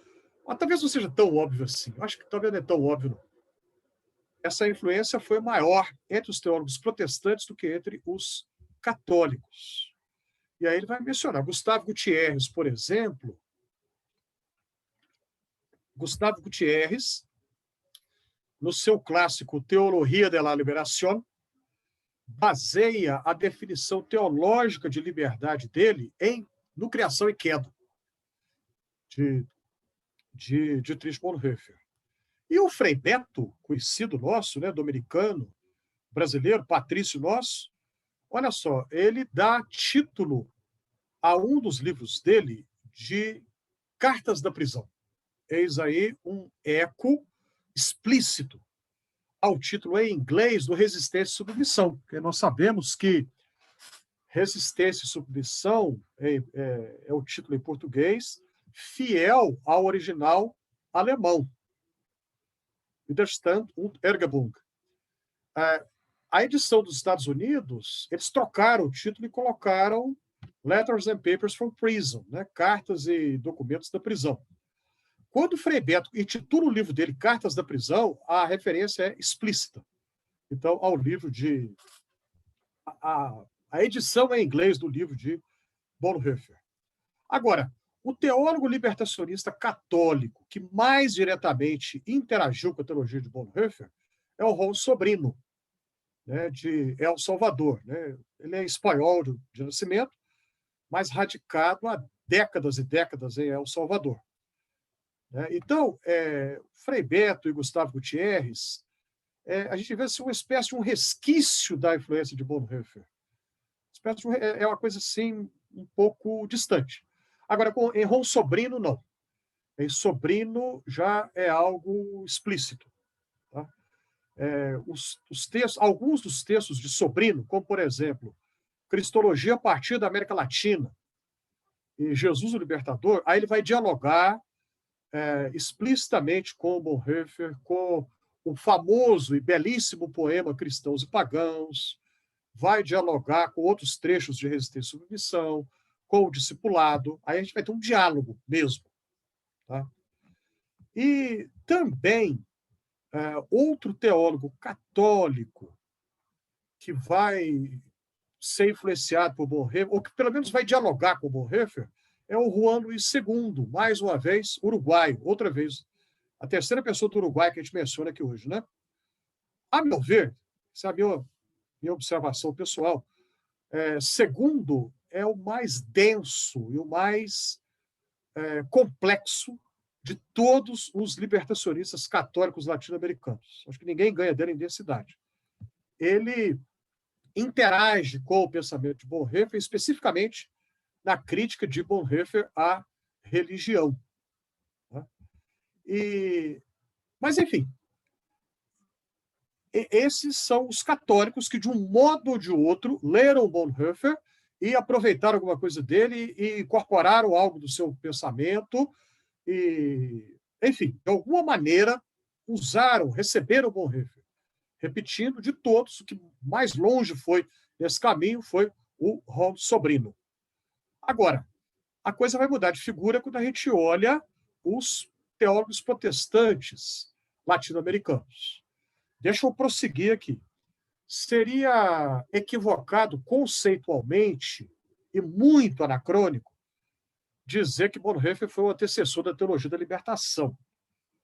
mas talvez não seja tão óbvio assim, eu acho que talvez não é tão óbvio, não. Essa influência foi maior entre os teólogos protestantes do que entre os católicos. E aí ele vai mencionar Gustavo Gutierrez, por exemplo, Gustavo Gutierrez, no seu clássico Teologia de la Liberación, baseia a definição teológica de liberdade dele no Criação e Queda, de Dietrich Bonhoeffer. E o Frei Beto, conhecido nosso, né, dominicano, brasileiro, patrício nosso, olha só, ele dá título a um dos livros dele de Cartas da Prisão. Eis aí um eco explícito ao título em inglês do Resistência e Submissão, porque nós sabemos que Resistência e Submissão é o título em português, fiel ao original alemão. Widerstand und Ergebung. A edição dos Estados Unidos, eles trocaram o título e colocaram Letters and Papers from Prison, né? Cartas e documentos da prisão. Quando o Frei Beto intitula o livro dele Cartas da Prisão, a referência é explícita. Então, ao livro de... A edição em inglês do livro de Bonhoeffer. Agora, o teólogo libertacionista católico que mais diretamente interagiu com a teologia de Bonhoeffer é o Ron Sobrino, né, de El Salvador. Né? Ele é espanhol de nascimento, mas radicado há décadas e décadas em El Salvador. Então, Frei Beto e Gustavo Gutierrez, a gente vê assim, uma espécie de um resquício da influência de Bonhoeffer. É uma coisa assim, um pouco distante. Agora, em Ron Sobrino, não. Em Sobrino já é algo explícito. Tá? Os textos, alguns dos textos de Sobrino, como, por exemplo, Cristologia a partir da América Latina e Jesus o Libertador, aí ele vai dialogar explicitamente com Bonhoeffer, com o famoso e belíssimo poema Cristãos e Pagãos, vai dialogar com outros trechos de Resistência e Submissão, com o discipulado, aí a gente vai ter um diálogo mesmo. Tá? E também outro teólogo católico que vai ser influenciado por Bonhoeffer, ou que pelo menos vai dialogar com Bonhoeffer, é o Juan Luís II, mais uma vez, uruguaio, outra vez, a terceira pessoa do Uruguai que a gente menciona aqui hoje. Né? A meu ver, essa é a minha observação pessoal, segundo é o mais denso e o mais complexo de todos os libertacionistas católicos latino-americanos. Acho que ninguém ganha dele em densidade. Ele interage com o pensamento de Bonhoeffer, especificamente na crítica de Bonhoeffer à religião. Né? Mas, enfim, esses são os católicos que, de um modo ou de outro, leram Bonhoeffer e aproveitaram alguma coisa dele e incorporaram algo do seu pensamento e, enfim, de alguma maneira, receberam Bonhoeffer. Repetindo, de todos, o que mais longe foi nesse caminho foi o Ron Sobrino. Agora, a coisa vai mudar de figura quando a gente olha os teólogos protestantes latino-americanos. Deixa eu prosseguir aqui. Seria equivocado conceitualmente e muito anacrônico dizer que Bonhoeffer foi o antecessor da teologia da libertação,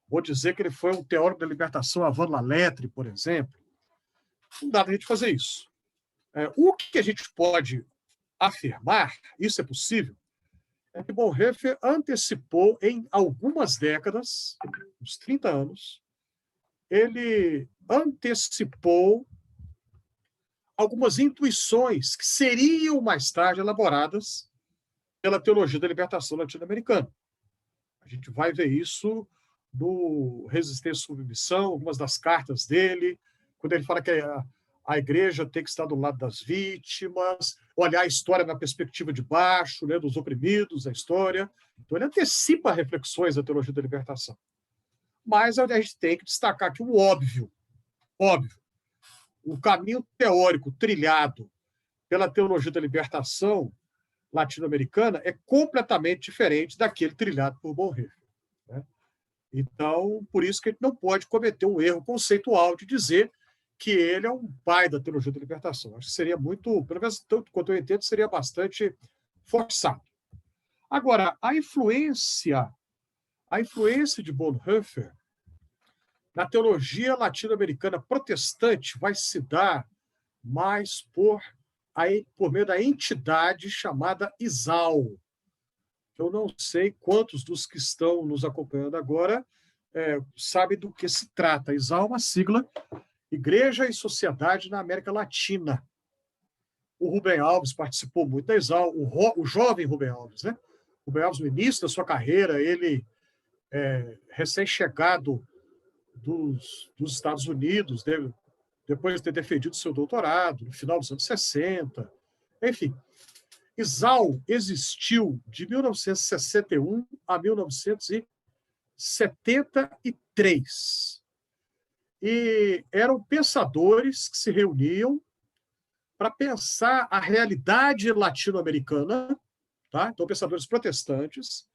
ou dizer que ele foi um teólogo da libertação avant la lettre, por exemplo. Não dá para a gente fazer isso. O que a gente pode afirmar, isso é possível, é que Bonhoeffer antecipou em algumas décadas, uns 30 anos, ele antecipou algumas intuições que seriam mais tarde elaboradas pela teologia da libertação latino-americana. A gente vai ver isso no Resistência e Submissão, algumas das cartas dele, quando ele fala que a igreja tem que estar do lado das vítimas, olhar a história na perspectiva de baixo, né, dos oprimidos, da história. Então, ele antecipa reflexões da teologia da libertação. Mas a gente tem que destacar aqui o óbvio. O caminho teórico trilhado pela teologia da libertação latino-americana é completamente diferente daquele trilhado por Bonhoeffer. Né? Então, por isso que a gente não pode cometer um erro conceitual de dizer que ele é um pai da teologia da libertação. Acho que seria muito, pelo menos tanto quanto eu entendo, seria bastante forçado. Agora, a influência a influência de Bonhoeffer na teologia latino-americana protestante vai se dar mais por meio da entidade chamada ISAL. Eu não sei quantos dos que estão nos acompanhando agora sabem do que se trata. ISAL é uma sigla, Igreja e Sociedade na América Latina. O Rubem Alves participou muito da ISAL, o jovem Rubem Alves, né? Rubem Alves, no início da sua carreira, ele recém-chegado dos Estados Unidos, depois de ter defendido seu doutorado, no final dos anos 60. Enfim, ISAL existiu de 1961 a 1973. E eram pensadores que se reuniam para pensar a realidade latino-americana, tá? Então, pensadores protestantes,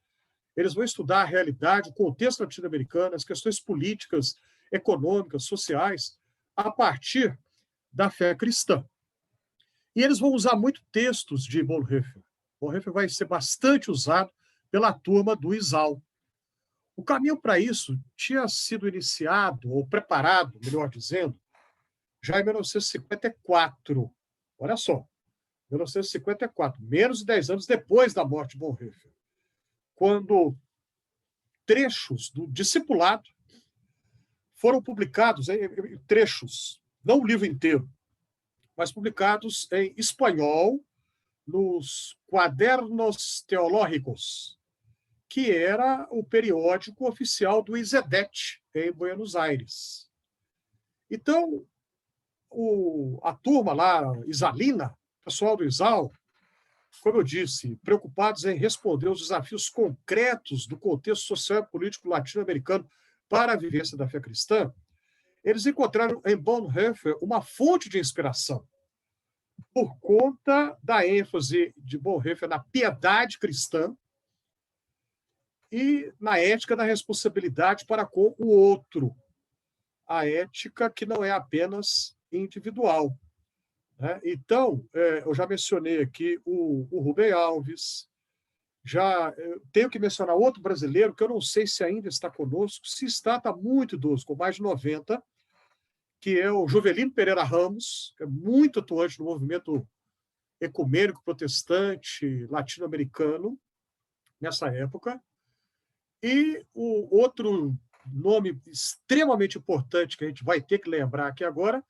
eles vão estudar a realidade, o contexto latino-americano, as questões políticas, econômicas, sociais, a partir da fé cristã. E eles vão usar muito textos de Bonhoeffer. Bonhoeffer vai ser bastante usado pela turma do ISAL. O caminho para isso tinha sido iniciado, ou preparado, melhor dizendo, já em 1954. Olha só, 1954, menos de 10 anos depois da morte de Bonhoeffer, quando trechos do discipulado foram publicados, trechos, não o livro inteiro, mas publicados em espanhol nos Quadernos Teológicos, que era o periódico oficial do ISEDET, em Buenos Aires. Então, a turma lá, isalina, o pessoal do ISAL, como eu disse, preocupados em responder aos desafios concretos do contexto social e político latino-americano para a vivência da fé cristã, eles encontraram em Bonhoeffer uma fonte de inspiração, por conta da ênfase de Bonhoeffer na piedade cristã e na ética da responsabilidade para com o outro, a ética que não é apenas individual. Né? Então, eu já mencionei aqui o Rubem Alves, tenho que mencionar outro brasileiro, que eu não sei se ainda está conosco, se está muito idoso, com mais de 90, que é o Jovelino Pereira Ramos, que é muito atuante no movimento ecumênico protestante latino-americano, nessa época. E o outro nome extremamente importante que a gente vai ter que lembrar aqui agora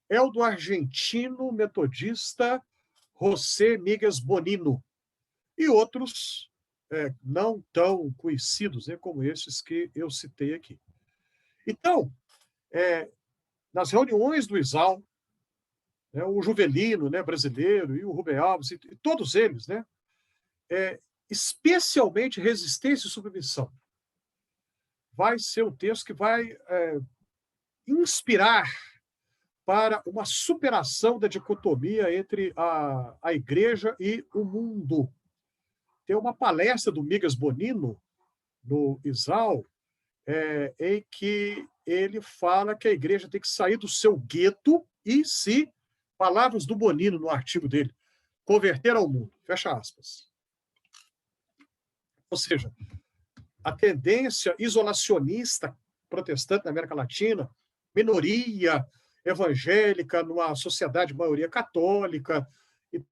é o do argentino metodista José Miguel Bonino, e outros não tão conhecidos, né, como esses que eu citei aqui. Então, nas reuniões do ISAL, né, o Jovelino, né, brasileiro, e o Rubem Alves, e todos eles, né, especialmente Resistência e Submissão, vai ser o texto que vai inspirar para uma superação da dicotomia entre a igreja e o mundo. Tem uma palestra do Miguel Bonino, no ISAL, em que ele fala que a igreja tem que sair do seu gueto e se, palavras do Bonino no artigo dele, converter ao mundo. Fecha aspas. Ou seja, a tendência isolacionista protestante na América Latina, minoria evangélica numa sociedade de maioria católica.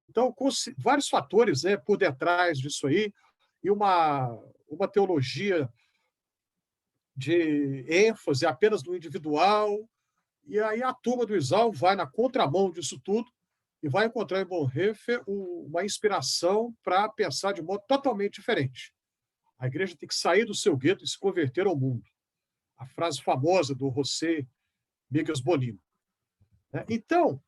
Então, com vários fatores, né, por detrás disso aí, e uma teologia de ênfase apenas no individual. E aí a turma do ISAL vai na contramão disso tudo e vai encontrar em Bonhoeffer uma inspiração para pensar de modo totalmente diferente. A igreja tem que sair do seu gueto e se converter ao mundo. A frase famosa do José Miguel Bonino. Então,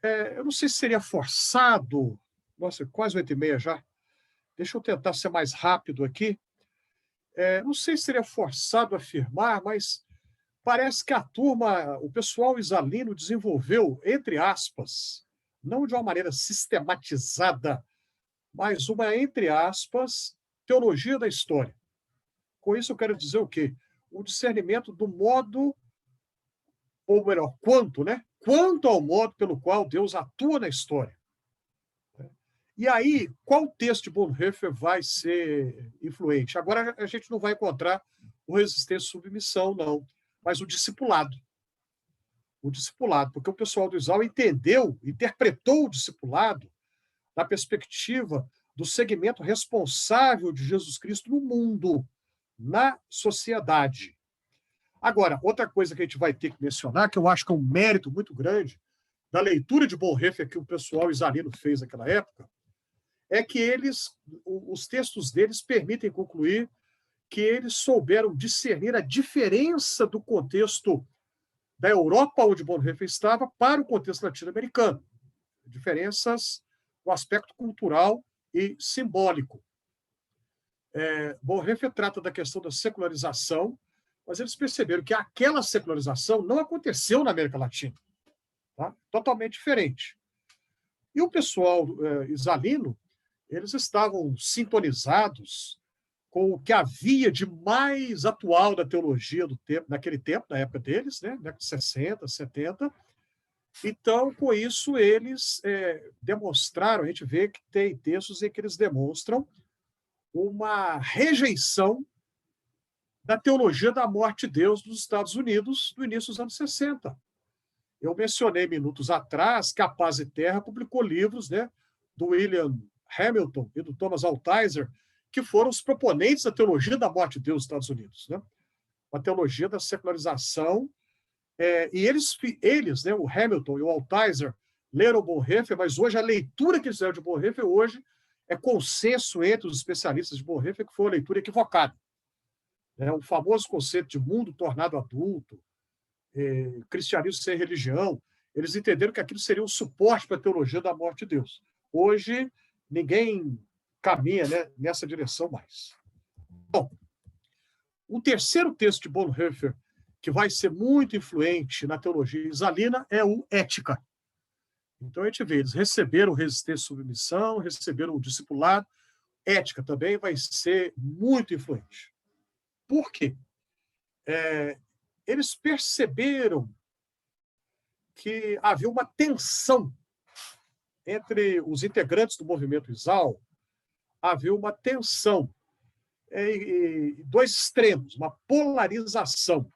eu não sei se seria forçado, nossa, quase 8h30 já, deixa eu tentar ser mais rápido aqui, não sei se seria forçado afirmar, mas parece que a turma, o pessoal isalino desenvolveu, entre aspas, não de uma maneira sistematizada, mas uma, entre aspas, teologia da história. Com isso eu quero dizer o quê? O discernimento do modo, ou melhor, quanto ao modo pelo qual Deus atua na história. E aí, qual texto de Bonhoeffer vai ser influente? Agora, a gente não vai encontrar o Resistência e Submissão, não, mas o discipulado. O discipulado, porque o pessoal do ISAL entendeu, interpretou o discipulado na perspectiva do segmento responsável de Jesus Cristo no mundo, na sociedade. Agora, outra coisa que a gente vai ter que mencionar, que eu acho que é um mérito muito grande da leitura de Bonhoeffer que o pessoal isalino fez naquela época, é que os textos deles permitem concluir que eles souberam discernir a diferença do contexto da Europa, onde Bonhoeffer estava, para o contexto latino-americano. Diferenças no aspecto cultural e simbólico. Bonhoeffer trata da questão da secularização, mas eles perceberam que aquela secularização não aconteceu na América Latina. Tá? Totalmente diferente. E o pessoal isalino, eles estavam sintonizados com o que havia de mais atual da teologia do tempo, naquele tempo, na época deles, né, década de 60, 70. Então, com isso, eles demonstraram, a gente vê que tem textos em que eles demonstram uma rejeição da teologia da morte de Deus dos Estados Unidos no início dos anos 60. Eu mencionei minutos atrás que a Paz e Terra publicou livros, né, do William Hamilton e do Thomas Altizer, que foram os proponentes da teologia da morte de Deus nos Estados Unidos, né? A teologia da secularização. E eles, né, o Hamilton e o Altizer, leram Bonhoeffer, mas hoje a leitura que eles fizeram de Bonhoeffer hoje é consenso entre os especialistas de Bonhoeffer que foi uma leitura equivocada. O famoso conceito de mundo tornado adulto, cristianismo sem religião, eles entenderam que aquilo seria um suporte para a teologia da morte de Deus. Hoje, ninguém caminha, né, nessa direção mais. Bom, o terceiro texto de Bonhoeffer, que vai ser muito influente na teologia isalina, é o Ética. Então, a gente vê, eles receberam resistência e submissão, receberam o discipulado. Ética também vai ser muito influente. Por quê? Eles perceberam que havia uma tensão entre os integrantes do movimento ISAL, havia uma tensão, dois extremos, uma polarização.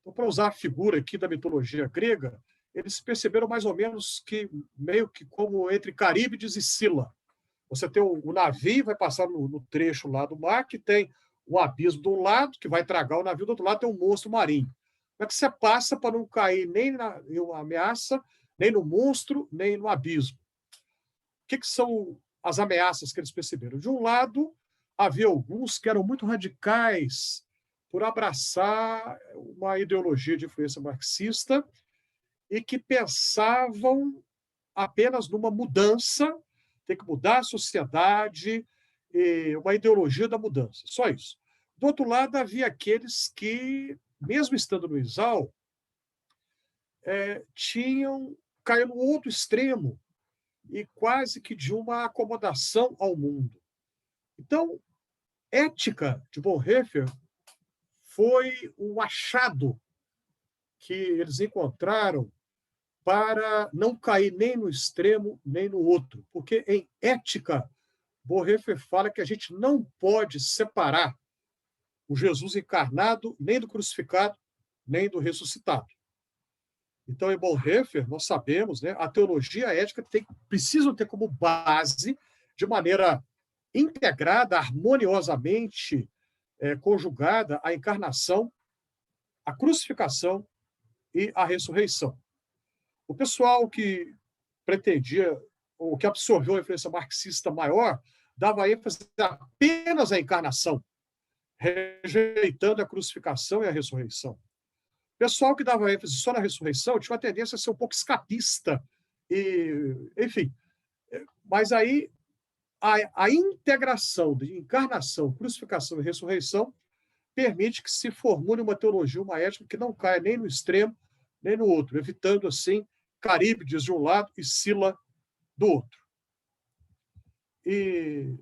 Então, para usar a figura aqui da mitologia grega, eles perceberam mais ou menos que, meio que como entre Caríbides e Sila. Você tem o navio, vai passar no trecho lá do mar, que tem um abismo de um lado, que vai tragar o navio, do outro lado tem um monstro marinho. Como é que você passa para não cair nem em uma ameaça, nem no monstro, nem no abismo? O que são as ameaças que eles perceberam? De um lado, havia alguns que eram muito radicais por abraçar uma ideologia de influência marxista e que pensavam apenas numa mudança, tem que mudar a sociedade, uma ideologia da mudança, só isso. Do outro lado, havia aqueles que, mesmo estando no ISAL, caíram no outro extremo e quase que de uma acomodação ao mundo. Então, Ética de Bonhoeffer foi um achado que eles encontraram para não cair nem no extremo nem no outro, porque em Ética, Bonhoeffer fala que a gente não pode separar o Jesus encarnado nem do crucificado, nem do ressuscitado. Então, em Bonhoeffer, nós sabemos, né, a teologia e a ética precisam ter como base, de maneira integrada, harmoniosamente conjugada, a encarnação, a crucificação e a ressurreição. O pessoal que pretendia, ou que absorveu a influência marxista maior, dava ênfase apenas à encarnação, rejeitando a crucificação e a ressurreição. O pessoal que dava ênfase só na ressurreição tinha uma tendência a ser um pouco escapista, enfim. Mas aí a integração de encarnação, crucificação e ressurreição permite que se formule uma teologia, uma ética que não caia nem no extremo, nem no outro, evitando, assim, Caríbides de um lado e Sila do outro. E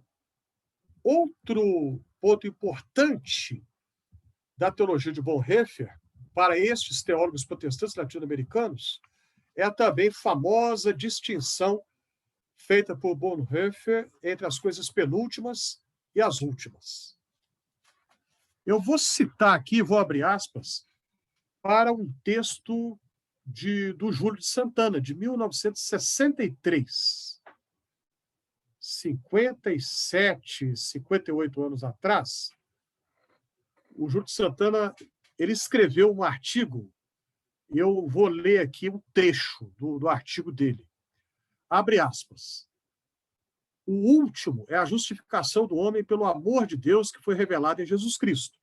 outro ponto importante da teologia de Bonhoeffer, para estes teólogos protestantes latino-americanos, é a também famosa distinção feita por Bonhoeffer entre as coisas penúltimas e as últimas. Eu vou citar aqui, vou abrir aspas, para um texto do Júlio de Santana, de 1963. 57, 58 anos atrás, o Júlio de Santana ele escreveu um artigo, e eu vou ler aqui um trecho do artigo dele. Abre aspas. O último é a justificação do homem pelo amor de Deus que foi revelado em Jesus Cristo.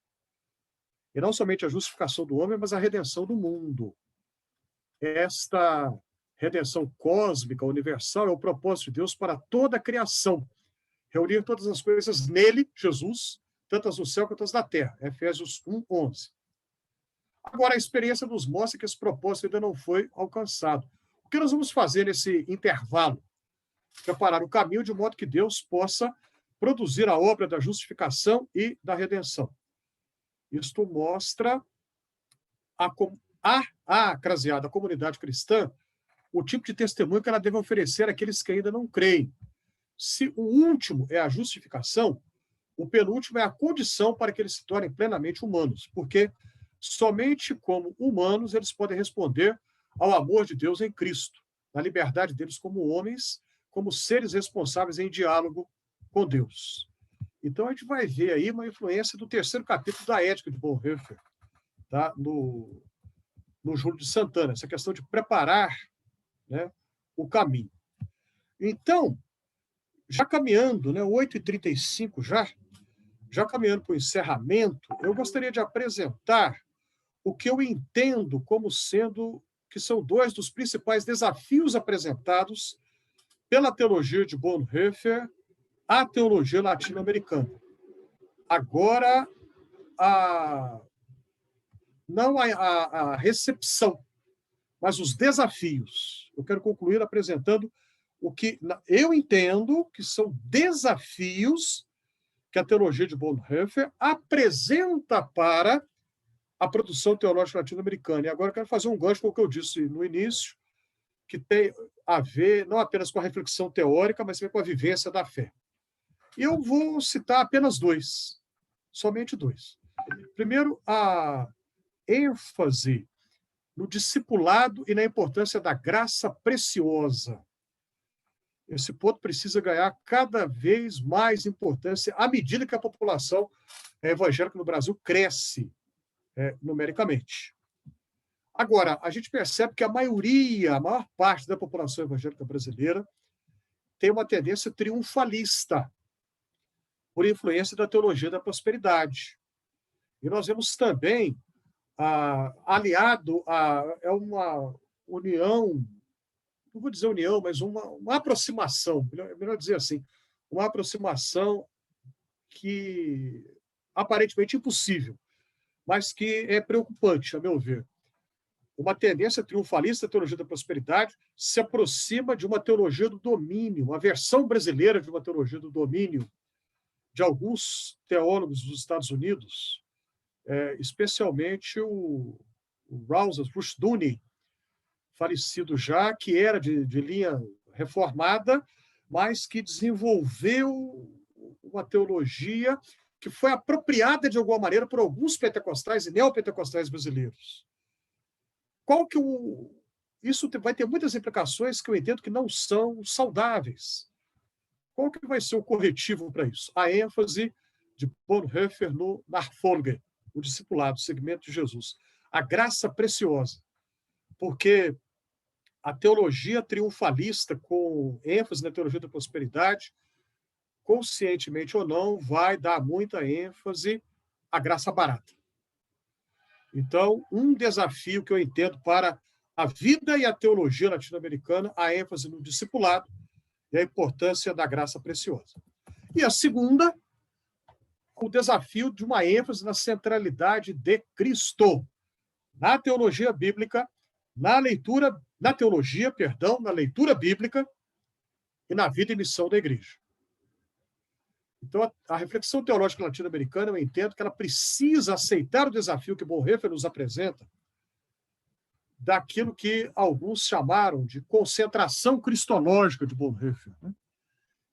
E não somente a justificação do homem, mas a redenção do mundo. Esta redenção cósmica, universal, é o propósito de Deus para toda a criação. Reunir todas as coisas nele, Jesus, tantas no céu quanto as na terra. Efésios 1:11. Agora, a experiência nos mostra que esse propósito ainda não foi alcançado. O que nós vamos fazer nesse intervalo? Preparar o caminho de modo que Deus possa produzir a obra da justificação e da redenção. Isto mostra a craseada, a comunidade cristã, o tipo de testemunho que ela deve oferecer àqueles que ainda não creem. Se o último é a justificação, o penúltimo é a condição para que eles se tornem plenamente humanos, porque somente como humanos eles podem responder ao amor de Deus em Cristo, na liberdade deles como homens, como seres responsáveis em diálogo com Deus. Então, a gente vai ver aí uma influência do terceiro capítulo da Ética de Bonhoeffer, tá? no Júlio de Santana, essa questão de preparar, né, o caminho. Então, já caminhando, né, 8h35 já caminhando para o encerramento, eu gostaria de apresentar o que eu entendo como sendo que são dois dos principais desafios apresentados pela teologia de Bonhoeffer à teologia latino-americana. Agora, não a recepção, mas os desafios. Eu quero concluir apresentando o que eu entendo que são desafios que a teologia de Bonhoeffer apresenta para a produção teológica latino-americana. E agora eu quero fazer um gancho com o que eu disse no início, que tem a ver não apenas com a reflexão teórica, mas também com a vivência da fé. E eu vou citar apenas dois, somente dois. Primeiro, a ênfase no discipulado e na importância da graça preciosa. Esse ponto precisa ganhar cada vez mais importância à medida que a população evangélica no Brasil cresce numericamente. Agora, a gente percebe que a maior parte da população evangélica brasileira tem uma tendência triunfalista, por influência da teologia da prosperidade. E nós vemos também, aliado a uma união, não vou dizer união, mas uma aproximação, melhor dizer assim, uma aproximação que aparentemente impossível, mas que é preocupante, a meu ver. Uma tendência triunfalista da teologia da prosperidade se aproxima de uma teologia do domínio, uma versão brasileira de uma teologia do domínio de alguns teólogos dos Estados Unidos, especialmente o Rousas Rushdoony, falecido já, que era de linha reformada, mas que desenvolveu uma teologia que foi apropriada de alguma maneira por alguns pentecostais e neopentecostais brasileiros. Isso vai ter muitas implicações que eu entendo que não são saudáveis. Qual que vai ser o corretivo para isso? A ênfase de Bonhoeffer no Nachfolge, o discipulado, o segmento de Jesus. A graça preciosa. Porque a teologia triunfalista, com ênfase na teologia da prosperidade, conscientemente ou não, vai dar muita ênfase à graça barata. Então, um desafio que eu entendo para a vida e a teologia latino-americana, a ênfase no discipulado e a importância da graça preciosa. E a segunda, o desafio de uma ênfase na centralidade de Cristo, na teologia bíblica, na leitura bíblica e na vida e missão da igreja. Então, a reflexão teológica latino-americana, eu entendo que ela precisa aceitar o desafio que Bonhoeffer nos apresenta daquilo que alguns chamaram de concentração cristológica de Bonhoeffer, né?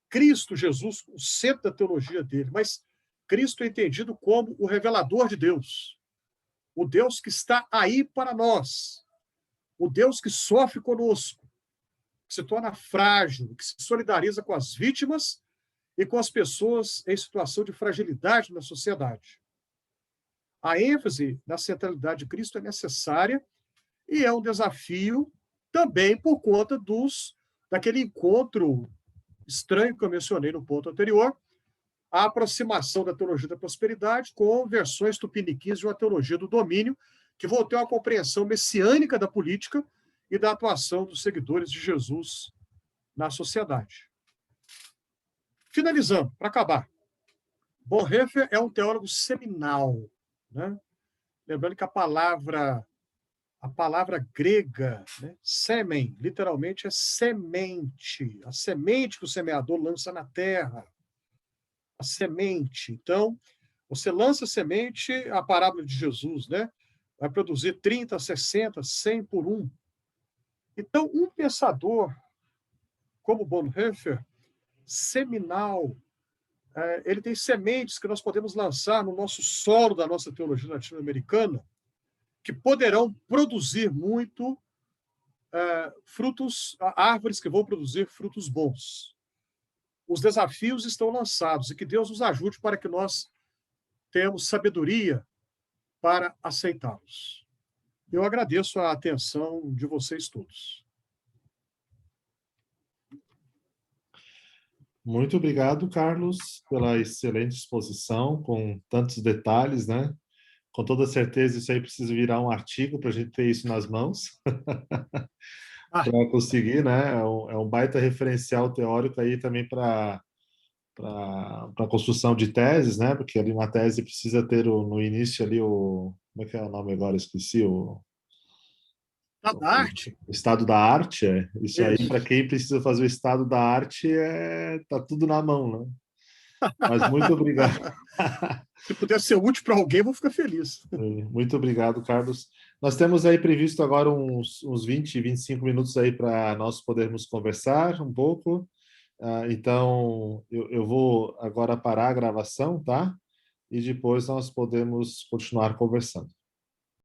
Cristo, Jesus, o centro da teologia dele, mas Cristo é entendido como o revelador de Deus, o Deus que está aí para nós, o Deus que sofre conosco, que se torna frágil, que se solidariza com as vítimas e com as pessoas em situação de fragilidade na sociedade. A ênfase na centralidade de Cristo é necessária e é um desafio também por conta daquele encontro estranho que eu mencionei no ponto anterior, a aproximação da teologia da prosperidade com versões tupiniquins de uma teologia do domínio, que vão ter uma compreensão messiânica da política e da atuação dos seguidores de Jesus na sociedade. Finalizando, para acabar, Bonhoeffer é um teólogo seminal, né? Lembrando que a palavra grega, né, semen, literalmente é semente, a semente que o semeador lança na terra, a semente. Então, você lança a semente, a parábola de Jesus, né, vai produzir 30, 60, 100 por um. Então, um pensador como Bonhoeffer, seminal, ele tem sementes que nós podemos lançar no nosso solo da nossa teologia latino-americana, que poderão produzir muito frutos, árvores que vão produzir frutos bons. Os desafios estão lançados e que Deus nos ajude para que nós tenhamos sabedoria para aceitá-los. Eu agradeço a atenção de vocês todos. Muito obrigado, Carlos, pela excelente exposição, com tantos detalhes, né? Com toda certeza, isso aí precisa virar um artigo para a gente ter isso nas mãos, para conseguir, né? É um baita referencial teórico aí também para a construção de teses, né? Porque ali uma tese precisa ter no início ali como é que é o nome agora? Esqueci o Da arte. Estado da arte, é. Isso aí, Isso. para quem precisa fazer o estado da arte, tá tudo na mão, né? Mas muito obrigado. Se puder ser útil para alguém, vou ficar feliz. Muito obrigado, Carlos. Nós temos aí previsto agora uns 20, 25 minutos aí para nós podermos conversar um pouco. Então, eu vou agora parar a gravação, tá? E depois nós podemos continuar conversando.